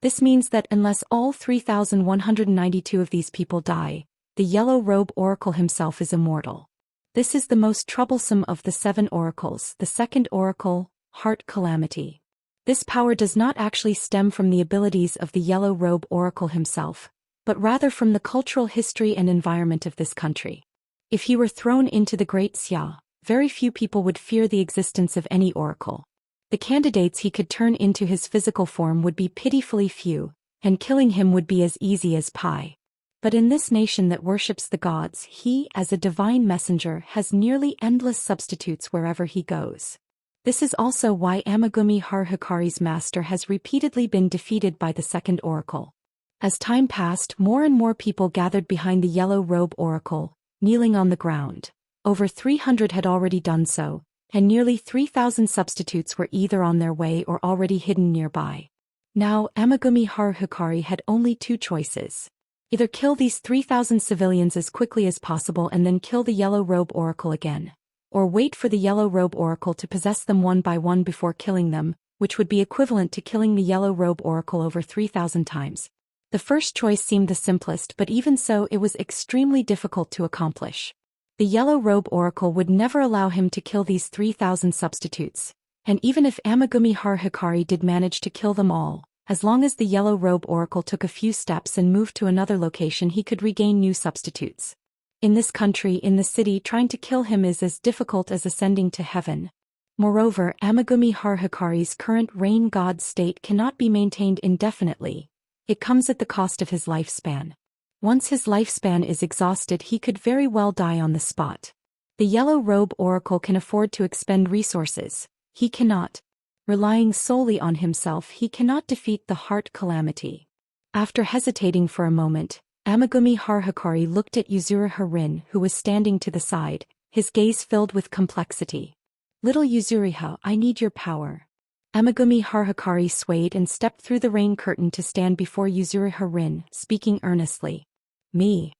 This means that unless all 3,192 of these people die, the Yellow Robe Oracle himself is immortal. This is the most troublesome of the 7 oracles, the second oracle, Heart Calamity. This power does not actually stem from the abilities of the Yellow Robe Oracle himself, but rather from the cultural history and environment of this country. If he were thrown into the Great Xia, very few people would fear the existence of any oracle. The candidates he could turn into his physical form would be pitifully few, and killing him would be as easy as pie. But in this nation that worships the gods, he, as a divine messenger, has nearly endless substitutes wherever he goes. This is also why Amagumi Haruhikari's master has repeatedly been defeated by the second oracle. As time passed, more and more people gathered behind the Yellow Robe Oracle, kneeling on the ground. Over 300 had already done so, and nearly 3,000 substitutes were either on their way or already hidden nearby. Now, Amagumi Haruhikari had only 2 choices. Either kill these 3,000 civilians as quickly as possible and then kill the Yellow Robe Oracle again, or wait for the Yellow Robe Oracle to possess them one by one before killing them, which would be equivalent to killing the Yellow Robe Oracle over 3,000 times. The first choice seemed the simplest, but even so it was extremely difficult to accomplish. The Yellow Robe Oracle would never allow him to kill these 3,000 substitutes, and even if Amagumi Haruhikari did manage to kill them all, as long as the Yellow Robe Oracle took a few steps and moved to another location, he could regain new substitutes. In this country, in the city, trying to kill him is as difficult as ascending to heaven. Moreover, Amagumi Haruhikari's current rain god state cannot be maintained indefinitely. It comes at the cost of his lifespan. Once his lifespan is exhausted, he could very well die on the spot. The Yellow Robe Oracle can afford to expend resources, He cannot. Relying solely on himself, he cannot defeat the heart calamity. After hesitating for a moment, Amagumi Haruhikari looked at Yuzuru Harin, who was standing to the side, his gaze filled with complexity. Little Yuzuriha, I need your power. Amagumi Haruhikari swayed and stepped through the rain curtain to stand before Yuzuru Harin, speaking earnestly. Me.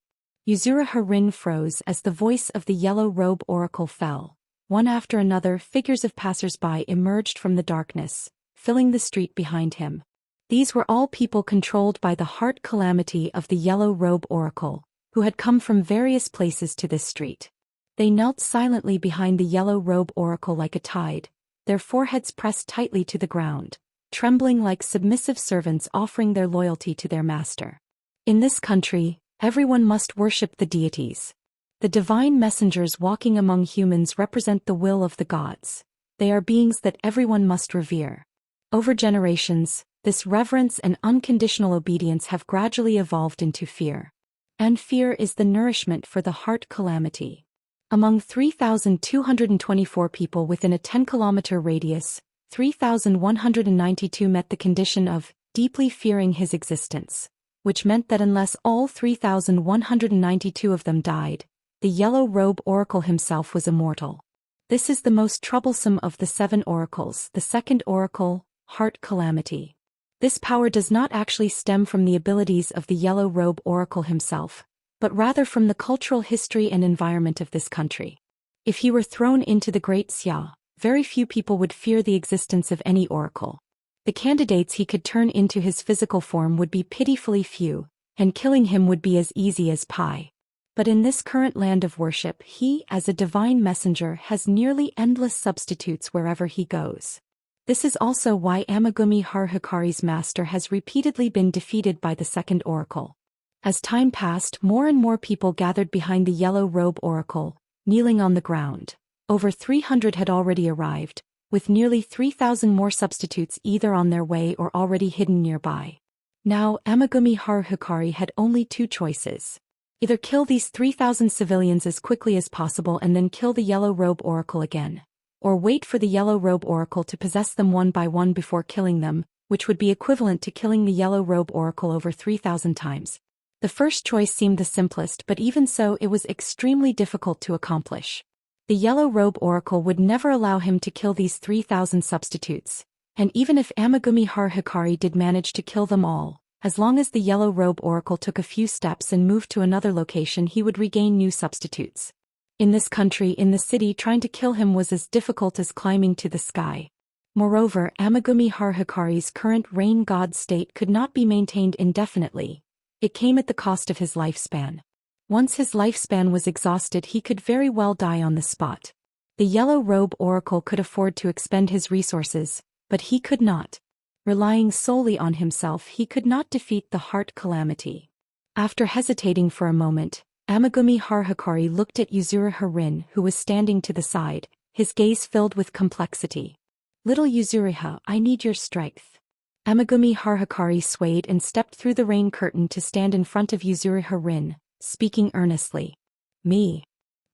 Yuzuru Harin froze as the voice of the Yellow Robe Oracle fell. One after another, figures of passers-by emerged from the darkness, filling the street behind him. These were all people controlled by the heart calamity of the Yellow Robe Oracle, who had come from various places to this street. They knelt silently behind the Yellow Robe Oracle like a tide, their foreheads pressed tightly to the ground, trembling like submissive servants offering their loyalty to their master. In this country, everyone must worship the deities. The divine messengers walking among humans represent the will of the gods. They are beings that everyone must revere. Over generations, this reverence and unconditional obedience have gradually evolved into fear. And fear is the nourishment for the heart calamity. Among 3,224 people within a 10-kilometer radius, 3,192 met the condition of deeply fearing his existence, which meant that unless all 3,192 of them died, the Yellow Robe Oracle himself was immortal. This is the most troublesome of the 7 oracles, the second oracle, heart calamity. This power does not actually stem from the abilities of the Yellow Robe Oracle himself, but rather from the cultural history and environment of this country. If he were thrown into the Great Xia, very few people would fear the existence of any oracle. The candidates he could turn into his physical form would be pitifully few, and killing him would be as easy as pie. But in this current land of worship, he, as a divine messenger, has nearly endless substitutes wherever he goes. This is also why Amagumi Haruhikari's master has repeatedly been defeated by the second oracle. As time passed, more and more people gathered behind the Yellow Robe Oracle, kneeling on the ground. Over 300 had already arrived, with nearly 3,000 more substitutes either on their way or already hidden nearby. Now, Amagumi Haruhikari had only 2 choices. Either kill these 3,000 civilians as quickly as possible and then kill the Yellow Robe Oracle again, or wait for the Yellow Robe Oracle to possess them one by one before killing them, which would be equivalent to killing the Yellow Robe Oracle over 3,000 times. The first choice seemed the simplest, but even so it was extremely difficult to accomplish. The Yellow Robe Oracle would never allow him to kill these 3,000 substitutes, and even if Amagumi Haruhikari did manage to kill them all, as long as the Yellow Robe Oracle took a few steps and moved to another location, he would regain new substitutes. In this country, in the city, trying to kill him was as difficult as climbing to the sky. Moreover, Amagumi Haruhikari's current rain god state could not be maintained indefinitely. It came at the cost of his lifespan. Once his lifespan was exhausted, he could very well die on the spot. The Yellow Robe Oracle could afford to expend his resources, but he could not. Relying solely on himself, he could not defeat the heart calamity. After hesitating for a moment, Amagumi Haruhikari looked at Yuzuru Harin, who was standing to the side, his gaze filled with complexity. Little Yuzuriha, I need your strength. Amagumi Haruhikari swayed and stepped through the rain curtain to stand in front of Yuzuru Harin, speaking earnestly. Me.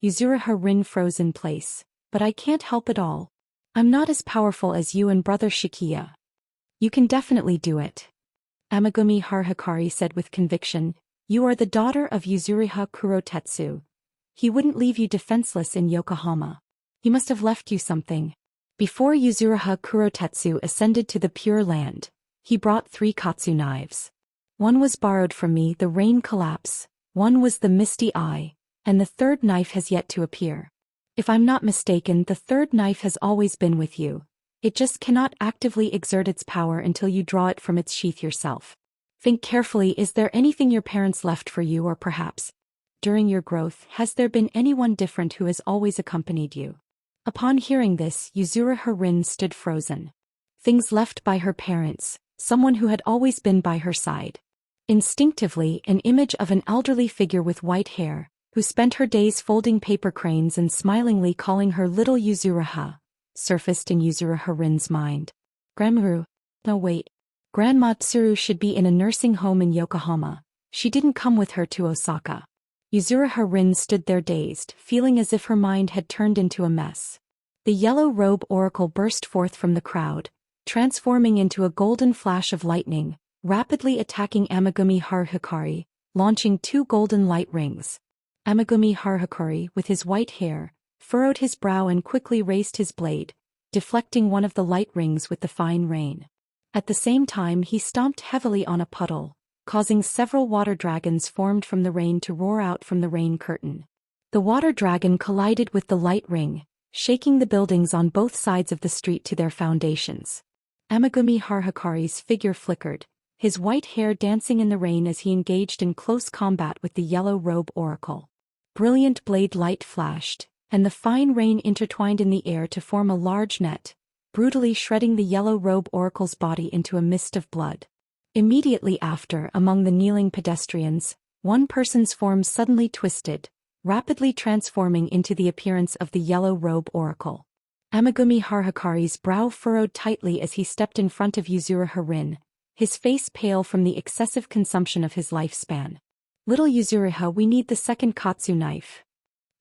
Yuzuru Harin froze in place. But I can't help it all. I'm not as powerful as you and Brother Shikiya. You can definitely do it. Amagumi Haruhikari said with conviction. You are the daughter of Yuzuriha Kurotetsu. He wouldn't leave you defenseless in Yokohama. He must have left you something. Before Yuzuriha Kurotetsu ascended to the Pure Land, he brought 3 katsu knives. One was borrowed from me, the rain collapse, one was the misty eye, and the third knife has yet to appear. If I'm not mistaken, the third knife has always been with you. It just cannot actively exert its power until you draw it from its sheath yourself. Think carefully, is there anything your parents left for you, or perhaps, during your growth, has there been anyone different who has always accompanied you? Upon hearing this, Yuzuru Harin stood frozen. Things left by her parents, someone who had always been by her side. Instinctively, an image of an elderly figure with white hair, who spent her days folding paper cranes and smilingly calling her little Yuzuriha, surfaced in Yuzuru Harin's mind. Grandmaru. No wait. Grandma Tsuru should be in a nursing home in Yokohama. She didn't come with her to Osaka. Yuzuru Harin stood there dazed, feeling as if her mind had turned into a mess. The yellow robe oracle burst forth from the crowd, transforming into a golden flash of lightning, rapidly attacking Amagumi Haruhikari, launching 2 golden light rings. Amagumi Haruhikari, with his white hair, furrowed his brow and quickly raised his blade, deflecting one of the light rings with the fine rain. At the same time he stomped heavily on a puddle, causing several water dragons formed from the rain to roar out from the rain curtain. The water dragon collided with the light ring, shaking the buildings on both sides of the street to their foundations. Amagumi Haruhikari's figure flickered, his white hair dancing in the rain as he engaged in close combat with the yellow robe oracle. Brilliant blade light flashed, and the fine rain intertwined in the air to form a large net, brutally shredding the yellow robe oracle's body into a mist of blood. Immediately after, among the kneeling pedestrians, one person's form suddenly twisted, rapidly transforming into the appearance of the yellow robe oracle. Amagumi Haruhikari's brow furrowed tightly as he stepped in front of Yuzuru Harin, his face pale from the excessive consumption of his lifespan. "Little Yuzuriha, we need the second katsu knife."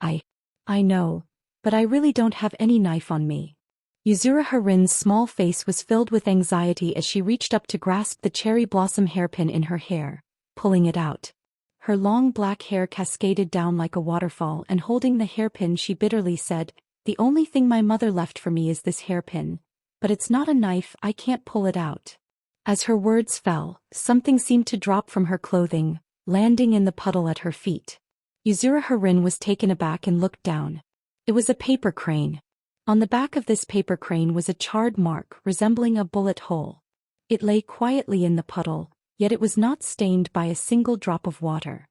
I know, but I really don't have any knife on me." Yuzuru Harin's small face was filled with anxiety as she reached up to grasp the cherry blossom hairpin in her hair, pulling it out. Her long black hair cascaded down like a waterfall, and holding the hairpin she bitterly said, "The only thing my mother left for me is this hairpin, but it's not a knife, I can't pull it out." As her words fell, something seemed to drop from her clothing, landing in the puddle at her feet. Yuzuru Harin was taken aback and looked down. It was a paper crane. On the back of this paper crane was a charred mark resembling a bullet hole. It lay quietly in the puddle, yet it was not stained by a single drop of water.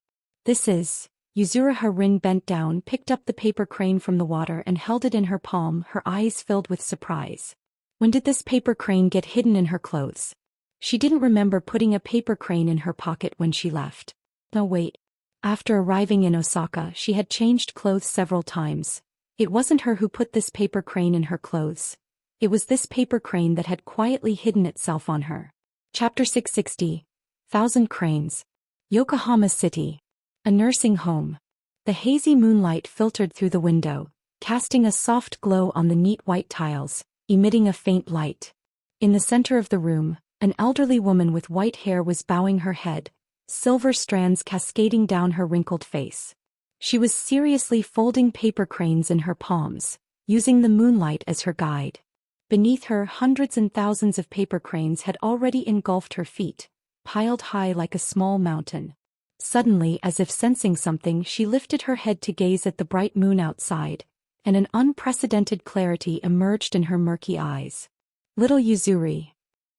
"This is..." Yuzuru Harin bent down, picked up the paper crane from the water and held it in her palm, her eyes filled with surprise. When did this paper crane get hidden in her clothes? She didn't remember putting a paper crane in her pocket when she left. No, wait. After arriving in Osaka, she had changed clothes several times. It wasn't her who put this paper crane in her clothes. It was this paper crane that had quietly hidden itself on her. Chapter 660. 1,000 Cranes. Yokohama City. A nursing home. The hazy moonlight filtered through the window, casting a soft glow on the neat white tiles, emitting a faint light. In the center of the room, an elderly woman with white hair was bowing her head, silver strands cascading down her wrinkled face. She was seriously folding paper cranes in her palms, using the moonlight as her guide. Beneath her, hundreds and thousands of paper cranes had already engulfed her feet, piled high like a small mountain. Suddenly, as if sensing something, she lifted her head to gaze at the bright moon outside, and an unprecedented clarity emerged in her murky eyes. "Little Yuzuri,"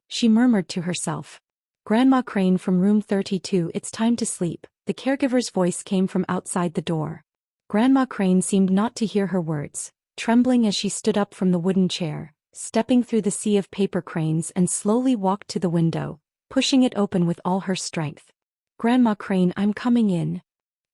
she murmured to herself. "Grandma Crane from room 32, it's time to sleep." The caregiver's voice came from outside the door. Grandma Crane seemed not to hear her words, trembling as she stood up from the wooden chair, stepping through the sea of paper cranes and slowly walked to the window, pushing it open with all her strength. "Grandma Crane, I'm coming in."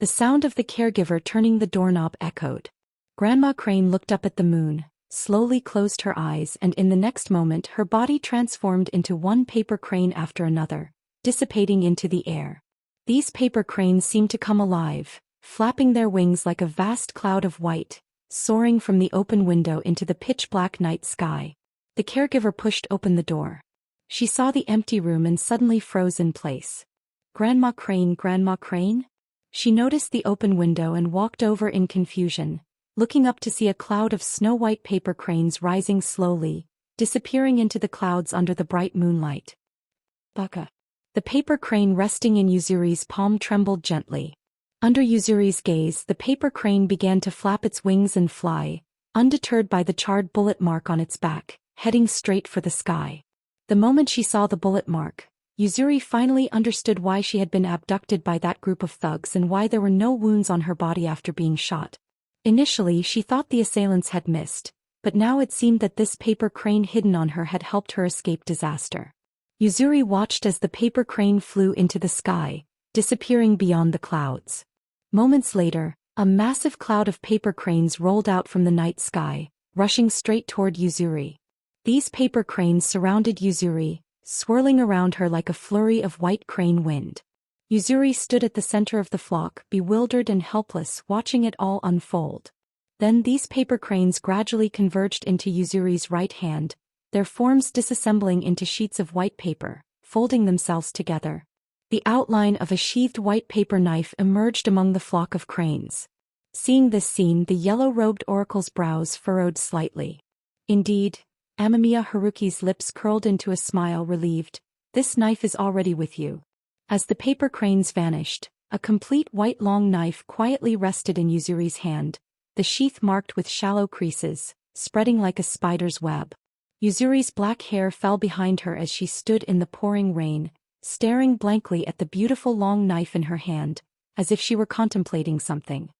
The sound of the caregiver turning the doorknob echoed. Grandma Crane looked up at the moon, slowly closed her eyes, and in the next moment her body transformed into one paper crane after another, dissipating into the air. These paper cranes seemed to come alive, flapping their wings like a vast cloud of white, soaring from the open window into the pitch-black night sky. The caregiver pushed open the door. She saw the empty room and suddenly froze in place. "Grandma Crane, Grandma Crane?" She noticed the open window and walked over in confusion, looking up to see a cloud of snow-white paper cranes rising slowly, disappearing into the clouds under the bright moonlight. "Baka." The paper crane resting in Yuzuri's palm trembled gently. Under Yuzuri's gaze, the paper crane began to flap its wings and fly, undeterred by the charred bullet mark on its back, heading straight for the sky. The moment she saw the bullet mark, Yuzuri finally understood why she had been abducted by that group of thugs and why there were no wounds on her body after being shot. Initially, she thought the assailants had missed, but now it seemed that this paper crane hidden on her had helped her escape disaster. Yuzuri watched as the paper crane flew into the sky, disappearing beyond the clouds. Moments later, a massive cloud of paper cranes rolled out from the night sky, rushing straight toward Yuzuri. These paper cranes surrounded Yuzuri, swirling around her like a flurry of white crane wind. Yuzuri stood at the center of the flock, bewildered and helpless, watching it all unfold. Then these paper cranes gradually converged into Yuzuri's right hand, their forms disassembling into sheets of white paper, folding themselves together. The outline of a sheathed white paper knife emerged among the flock of cranes. Seeing this scene, the yellow-robed oracle's brows furrowed slightly. Indeed, Amamiya Haruki's lips curled into a smile relieved. This knife is already with you. As the paper cranes vanished, a complete white long knife quietly rested in Yuzuri's hand, the sheath marked with shallow creases, spreading like a spider's web. Yuzuri's black hair fell behind her as she stood in the pouring rain, staring blankly at the beautiful long knife in her hand, as if she were contemplating something.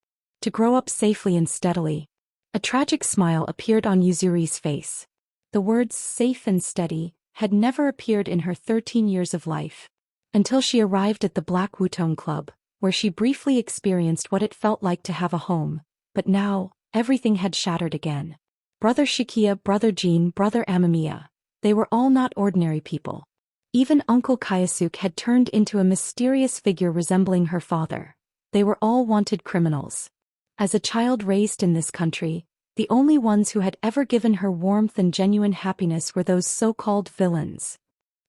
To grow up safely and steadily. A tragic smile appeared on Yuzuri's face. The words safe and steady had never appeared in her 13 years of life. Until she arrived at the Black Wutong Club, where she briefly experienced what it felt like to have a home, but now, everything had shattered again. Brother Shikia, Brother Jean, Brother Amamiya. They were all not ordinary people. Even Uncle Kayasuke had turned into a mysterious figure resembling her father. They were all wanted criminals. As a child raised in this country, the only ones who had ever given her warmth and genuine happiness were those so-called villains.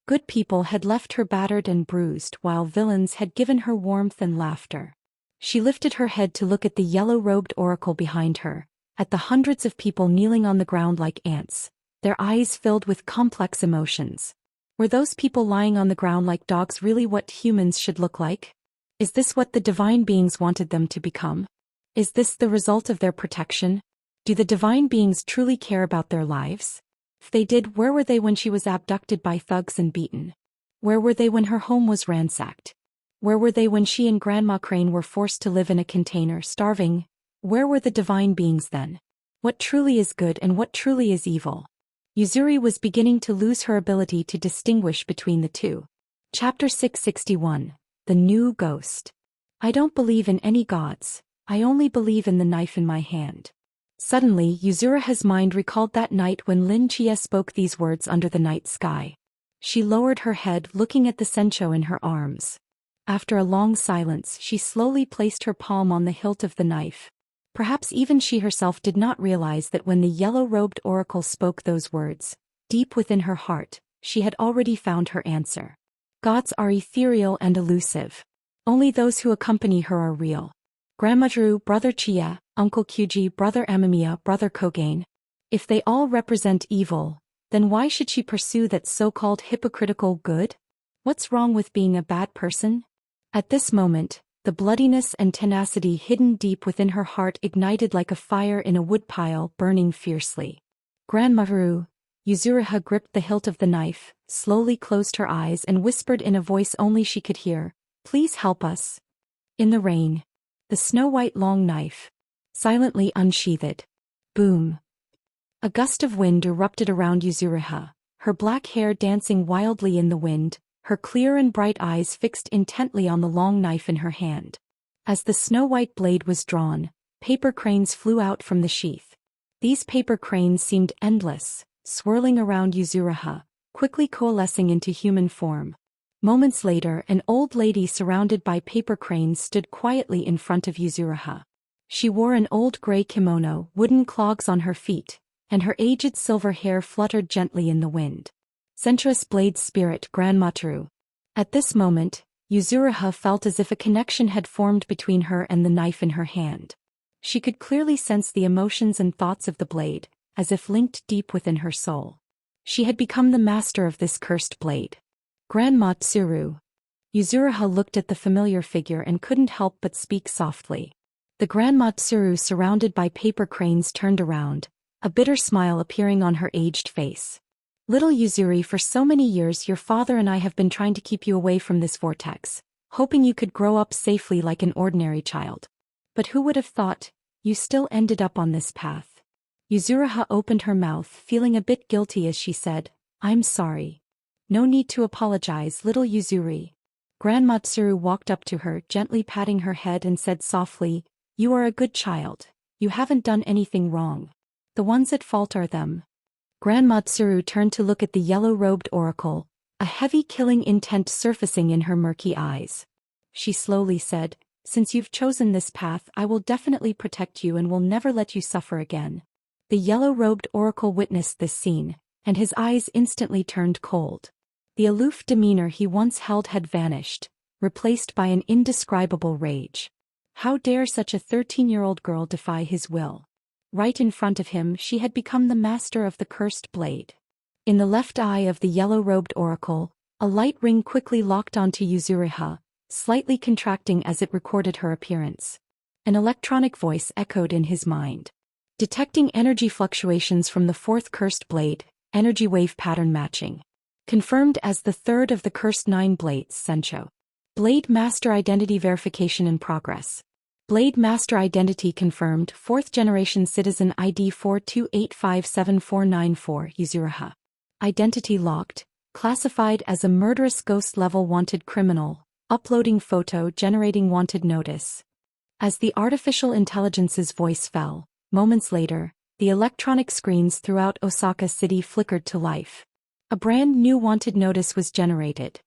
Good people had left her battered and bruised, while villains had given her warmth and laughter. She lifted her head to look at the yellow-robed oracle behind her, at the hundreds of people kneeling on the ground like ants, their eyes filled with complex emotions. Were those people lying on the ground like dogs really what humans should look like? Is this what the divine beings wanted them to become? Is this the result of their protection? Do the divine beings truly care about their lives? If they did, where were they when she was abducted by thugs and beaten? Where were they when her home was ransacked? Where were they when she and Grandma Crane were forced to live in a container, starving? Where were the divine beings then? What truly is good and what truly is evil? Yuzuri was beginning to lose her ability to distinguish between the two. Chapter 661. The New Ghost. I don't believe in any gods. I only believe in the knife in my hand. Suddenly, Yuzuriha's mind recalled that night when Lin Chia spoke these words under the night sky. She lowered her head, looking at the sencho in her arms. After a long silence, she slowly placed her palm on the hilt of the knife. Perhaps even she herself did not realize that when the yellow-robed oracle spoke those words, deep within her heart, she had already found her answer. Gods are ethereal and elusive. Only those who accompany her are real. Grandma Drew, Brother Chia, Uncle Kyuji, Brother Amamiya, Brother Kogain. If they all represent evil, then why should she pursue that so-called hypocritical good? What's wrong with being a bad person? At this moment, the bloodiness and tenacity hidden deep within her heart ignited like a fire in a woodpile, burning fiercely. Grandma Drew, Yuzuriha gripped the hilt of the knife, slowly closed her eyes and whispered in a voice only she could hear, "Please help us." In the rain, the snow-white long knife, silently unsheathed. Boom. A gust of wind erupted around Yuzuriha, her black hair dancing wildly in the wind, her clear and bright eyes fixed intently on the long knife in her hand. As the snow-white blade was drawn, paper cranes flew out from the sheath. These paper cranes seemed endless, swirling around Yuzuriha, quickly coalescing into human form. Moments later, an old lady surrounded by paper cranes stood quietly in front of Yuzuriha. She wore an old gray kimono, wooden clogs on her feet, and her aged silver hair fluttered gently in the wind. Sensuous blade spirit, Grandma Drew. At this moment, Yuzuriha felt as if a connection had formed between her and the knife in her hand. She could clearly sense the emotions and thoughts of the blade, as if linked deep within her soul. She had become the master of this cursed blade. Grandma Tsuru. Yuzuriha looked at the familiar figure and couldn't help but speak softly. The Grandma Tsuru surrounded by paper cranes turned around, a bitter smile appearing on her aged face. Little Yuzuri, for so many years your father and I have been trying to keep you away from this vortex, hoping you could grow up safely like an ordinary child. But who would have thought, you still ended up on this path. Yuzuriha opened her mouth, feeling a bit guilty as she said, "I'm sorry." "No need to apologize, little Yuzuri." Grandma Tsuru walked up to her, gently patting her head and said softly, "You are a good child. You haven't done anything wrong. The ones at fault are them." Grandma Tsuru turned to look at the yellow-robed oracle, a heavy killing intent surfacing in her murky eyes. She slowly said, Since you've chosen this path, I will definitely protect you and will never let you suffer again. The yellow-robed oracle witnessed this scene, and his eyes instantly turned cold. The aloof demeanor he once held had vanished, replaced by an indescribable rage. How dare such a 13-year-old girl defy his will? Right in front of him she had become the master of the cursed blade. In the left eye of the yellow-robed oracle, a light ring quickly locked onto Yuzuriha, slightly contracting as it recorded her appearance. An electronic voice echoed in his mind. Detecting energy fluctuations from the fourth cursed blade, energy wave pattern matching. Confirmed as the third of the cursed 9 blades, Sencho. Blade Master Identity Verification in progress. Blade Master Identity confirmed, 4th Generation Citizen ID 428574494 Yuzuriha. Identity locked, classified as a murderous ghost level wanted criminal, uploading photo generating wanted notice. As the artificial intelligence's voice fell, moments later, the electronic screens throughout Osaka City flickered to life. A brand new wanted notice was generated.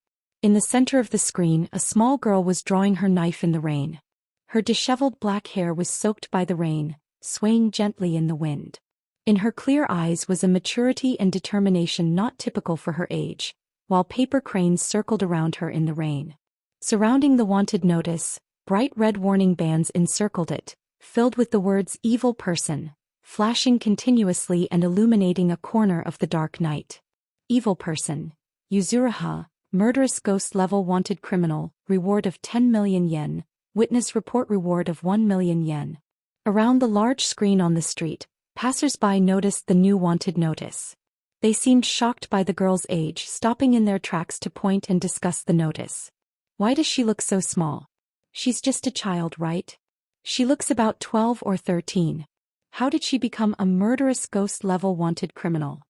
In the center of the screen, a small girl was drawing her knife in the rain. Her disheveled black hair was soaked by the rain, swaying gently in the wind. In her clear eyes was a maturity and determination not typical for her age, while paper cranes circled around her in the rain. Surrounding the wanted notice, bright red warning bands encircled it, filled with the words "evil person," flashing continuously and illuminating a corner of the dark night. Evil person. Yuzuriha, murderous ghost level wanted criminal, reward of 10 million yen, witness report reward of 1 million yen. Around the large screen on the street, passers-by noticed the new wanted notice. They seemed shocked by the girl's age, stopping in their tracks to point and discuss the notice. Why does she look so small? She's just a child, right? She looks about 12 or 13. How did she become a murderous ghost-level wanted criminal?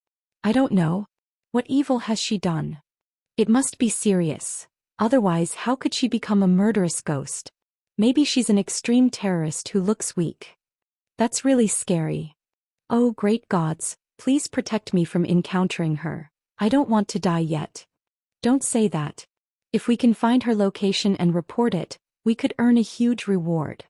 I don't know. What evil has she done? It must be serious. Otherwise, how could she become a murderous ghost? Maybe she's an extreme terrorist who looks weak. That's really scary. Oh, great gods, please protect me from encountering her. I don't want to die yet. Don't say that. If we can find her location and report it, we could earn a huge reward.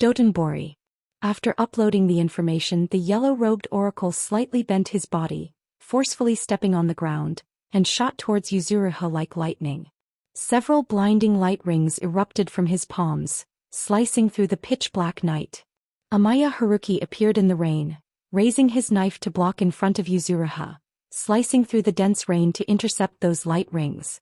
Dotonbori. After uploading the information, the yellow-robed oracle slightly bent his body, forcefully stepping on the ground, and shot towards Yuzuriha like lightning. Several blinding light rings erupted from his palms, slicing through the pitch-black night. Amaya Haruki appeared in the rain, raising his knife to block in front of Yuzuriha, slicing through the dense rain to intercept those light rings.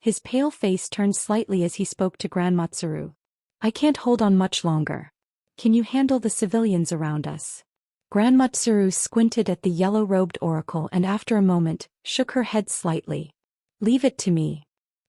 His pale face turned slightly as he spoke to Grandmatsuru. I can't hold on much longer. Can you handle the civilians around us? Grandmatsuru squinted at the yellow-robed oracle and after a moment, shook her head slightly. Leave it to me.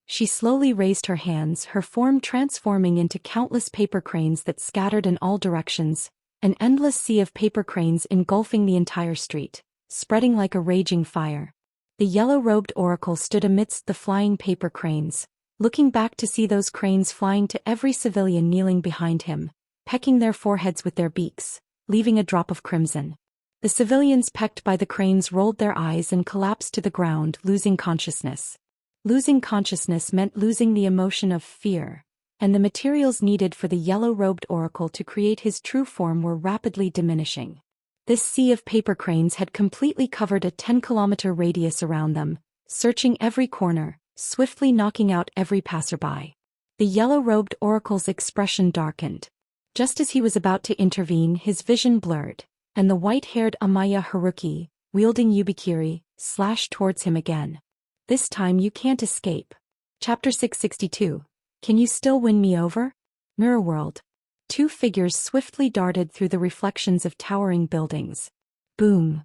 She slowly raised her hands, her form transforming into countless paper cranes that scattered in all directions, an endless sea of paper cranes engulfing the entire street, spreading like a raging fire. The yellow-robed oracle stood amidst the flying paper cranes, looking back to see those cranes flying to every civilian kneeling behind him, pecking their foreheads with their beaks, leaving a drop of crimson. The civilians pecked by the cranes rolled their eyes and collapsed to the ground, losing consciousness. Losing consciousness meant losing the emotion of fear, and the materials needed for the yellow-robed oracle to create his true form were rapidly diminishing. This sea of paper cranes had completely covered a 10-kilometer radius around them, searching every corner, swiftly knocking out every passerby. The yellow-robed oracle's expression darkened. Just as he was about to intervene, his vision blurred, and the white-haired Amaya Haruki, wielding Yubikiri, slashed towards him again. This time you can't escape. Chapter 662. Can you still win me over? Mirror World. Two figures swiftly darted through the reflections of towering buildings. Boom.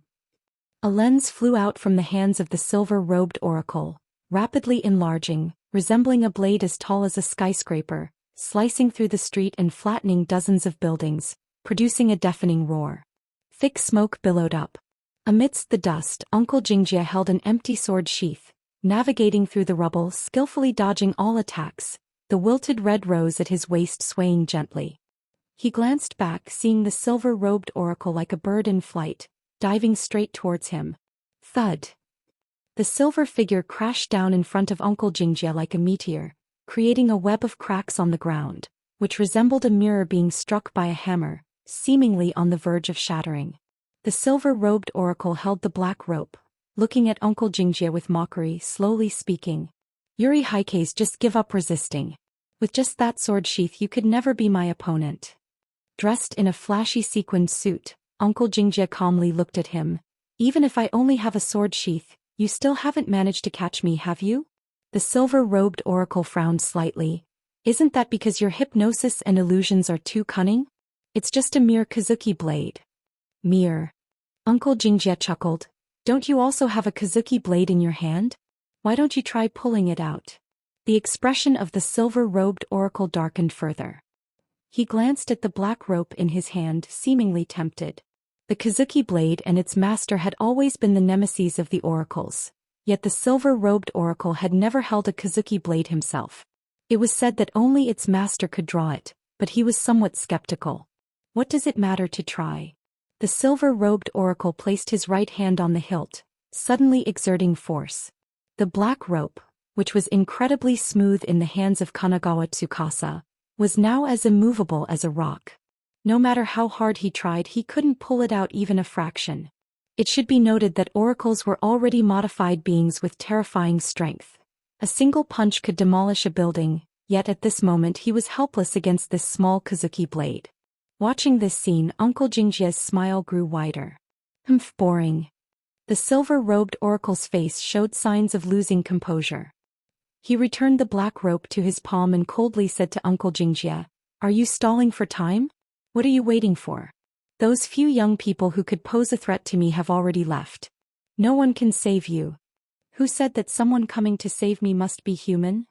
A lens flew out from the hands of the silver-robed oracle, rapidly enlarging, resembling a blade as tall as a skyscraper, slicing through the street and flattening dozens of buildings, producing a deafening roar. Thick smoke billowed up. Amidst the dust, Uncle Jingjia held an empty sword sheath, navigating through the rubble, skillfully dodging all attacks, the wilted red rose at his waist swaying gently. He glanced back, seeing the silver-robed oracle like a bird in flight, diving straight towards him. Thud. The silver figure crashed down in front of Uncle Jingjia like a meteor, creating a web of cracks on the ground, which resembled a mirror being struck by a hammer, seemingly on the verge of shattering. The silver-robed oracle held the black rope, looking at Uncle Jingjie with mockery, slowly speaking. Yuri Heikes, just give up resisting. With just that sword sheath you could never be my opponent. Dressed in a flashy sequined suit, Uncle Jingjie calmly looked at him. Even if I only have a sword sheath, you still haven't managed to catch me, have you? The silver-robed oracle frowned slightly. Isn't that because your hypnosis and illusions are too cunning? It's just a mere Kazuki blade. Mere. Uncle Jingjie chuckled. Don't you also have a Kazuki blade in your hand? Why don't you try pulling it out? The expression of the silver-robed oracle darkened further. He glanced at the black rope in his hand, seemingly tempted. The Kazuki blade and its master had always been the nemesis of the oracles, yet the silver-robed oracle had never held a Kazuki blade himself. It was said that only its master could draw it, but he was somewhat skeptical. What does it matter to try? The silver-robed oracle placed his right hand on the hilt, suddenly exerting force. The black rope, which was incredibly smooth in the hands of Kanagawa Tsukasa, was now as immovable as a rock. No matter how hard he tried, he couldn't pull it out even a fraction. It should be noted that oracles were already modified beings with terrifying strength. A single punch could demolish a building, yet at this moment he was helpless against this small Kazuki blade. Watching this scene, Uncle Jingjie's smile grew wider. Boring. The silver-robed oracle's face showed signs of losing composure. He returned the black rope to his palm and coldly said to Uncle Jingjie, "Are you stalling for time? What are you waiting for? Those few young people who could pose a threat to me have already left. No one can save you." Who said that someone coming to save me must be human?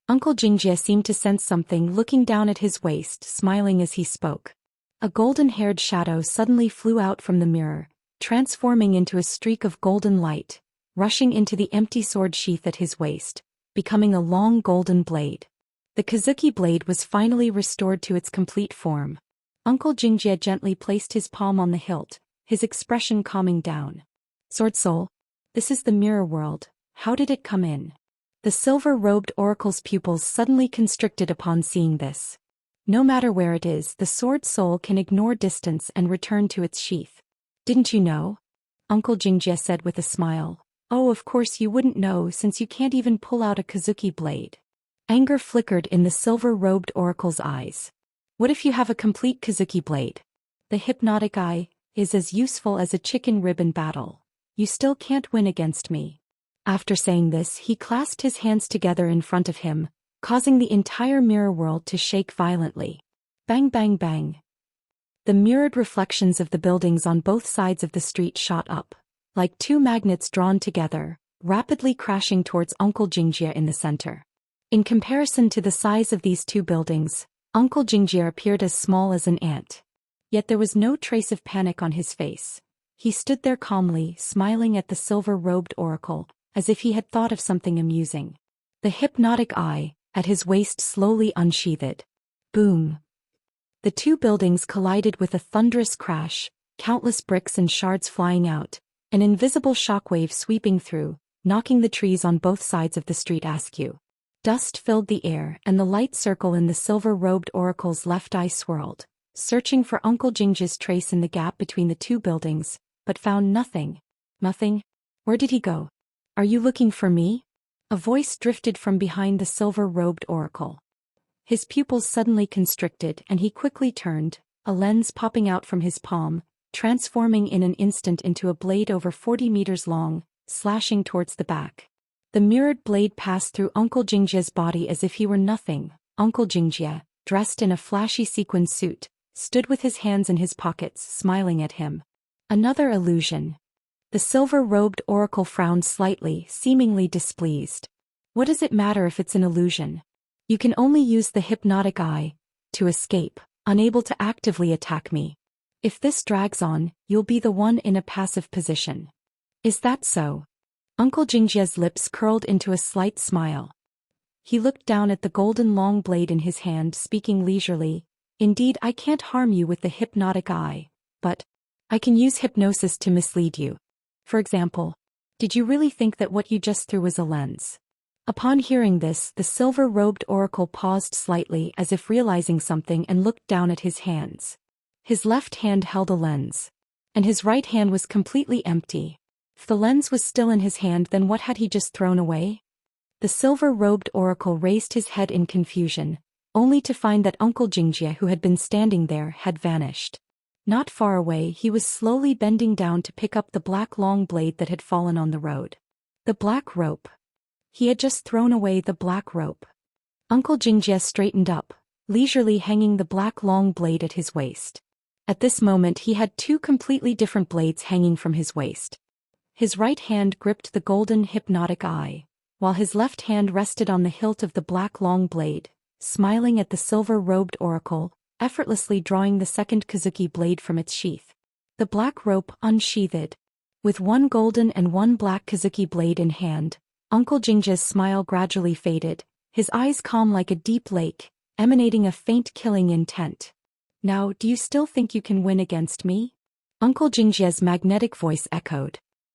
Uncle Jingjie seemed to sense something, looking down at his waist, smiling as he spoke. A golden-haired shadow suddenly flew out from the mirror, transforming into a streak of golden light, rushing into the empty sword sheath at his waist, becoming a long golden blade. The Kazuki blade was finally restored to its complete form. Uncle Jingjie gently placed his palm on the hilt, his expression calming down. "Sword Soul, this is the mirror world. How did it come in?" The silver-robed oracle's pupils suddenly constricted upon seeing this. No matter where it is, the sword soul can ignore distance and return to its sheath. "Didn't you know?" Uncle Jingjie said with a smile. "Oh, of course you wouldn't know since you can't even pull out a Kazuki blade." Anger flickered in the silver-robed oracle's eyes. "What if you have a complete Kazuki blade? The hypnotic eye is as useful as a chicken rib in battle. You still can't win against me." After saying this, he clasped his hands together in front of him, causing the entire mirror world to shake violently. Bang bang bang. The mirrored reflections of the buildings on both sides of the street shot up, like two magnets drawn together, rapidly crashing towards Uncle Jingjie in the center. In comparison to the size of these two buildings, Uncle Jingjie appeared as small as an ant. Yet there was no trace of panic on his face. He stood there calmly, smiling at the silver-robed oracle, as if he had thought of something amusing. The hypnotic eye, at his waist, slowly unsheathed. Boom. The two buildings collided with a thunderous crash, countless bricks and shards flying out, an invisible shockwave sweeping through, knocking the trees on both sides of the street askew. Dust filled the air, and the light circle in the silver-robed oracle's left eye swirled, searching for Uncle Jingjie's trace in the gap between the two buildings, but found nothing. "Nothing? Where did he go? Are you looking for me?" A voice drifted from behind the silver-robed oracle. His pupils suddenly constricted and he quickly turned, a lens popping out from his palm, transforming in an instant into a blade over 40 meters long, slashing towards the back. The mirrored blade passed through Uncle Jingjie's body as if he were nothing. Uncle Jingjie, dressed in a flashy sequin suit, stood with his hands in his pockets, smiling at him. Another illusion. The silver-robed oracle frowned slightly, seemingly displeased. "What does it matter if it's an illusion? You can only use the hypnotic eye to escape, unable to actively attack me. If this drags on, you'll be the one in a passive position." "Is that so?" Uncle Jingjie's lips curled into a slight smile. He looked down at the golden long blade in his hand, speaking leisurely. "Indeed, I can't harm you with the hypnotic eye, but I can use hypnosis to mislead you. For example, did you really think that what you just threw was a lens? Upon hearing this, the silver-robed oracle paused slightly as if realizing something and looked down at his hands. His left hand held a lens, and his right hand was completely empty. If the lens was still in his hand, then what had he just thrown away? The silver-robed oracle raised his head in confusion, only to find that Uncle Jingjie, who had been standing there, had vanished. Not far away, he was slowly bending down to pick up the black long blade that had fallen on the road. The black rope. He had just thrown away the black rope. Uncle Jingjie straightened up, leisurely hanging the black long blade at his waist. At this moment he had two completely different blades hanging from his waist. His right hand gripped the golden hypnotic eye, while his left hand rested on the hilt of the black long blade, smiling at the silver-robed oracle, effortlessly drawing the second Kazuki blade from its sheath. The black rope unsheathed. With one golden and one black Kazuki blade in hand, Uncle Jingjie's smile gradually faded, his eyes calm like a deep lake, emanating a faint killing intent. "Now, do you still think you can win against me?" Uncle Jingjie's magnetic voice echoed.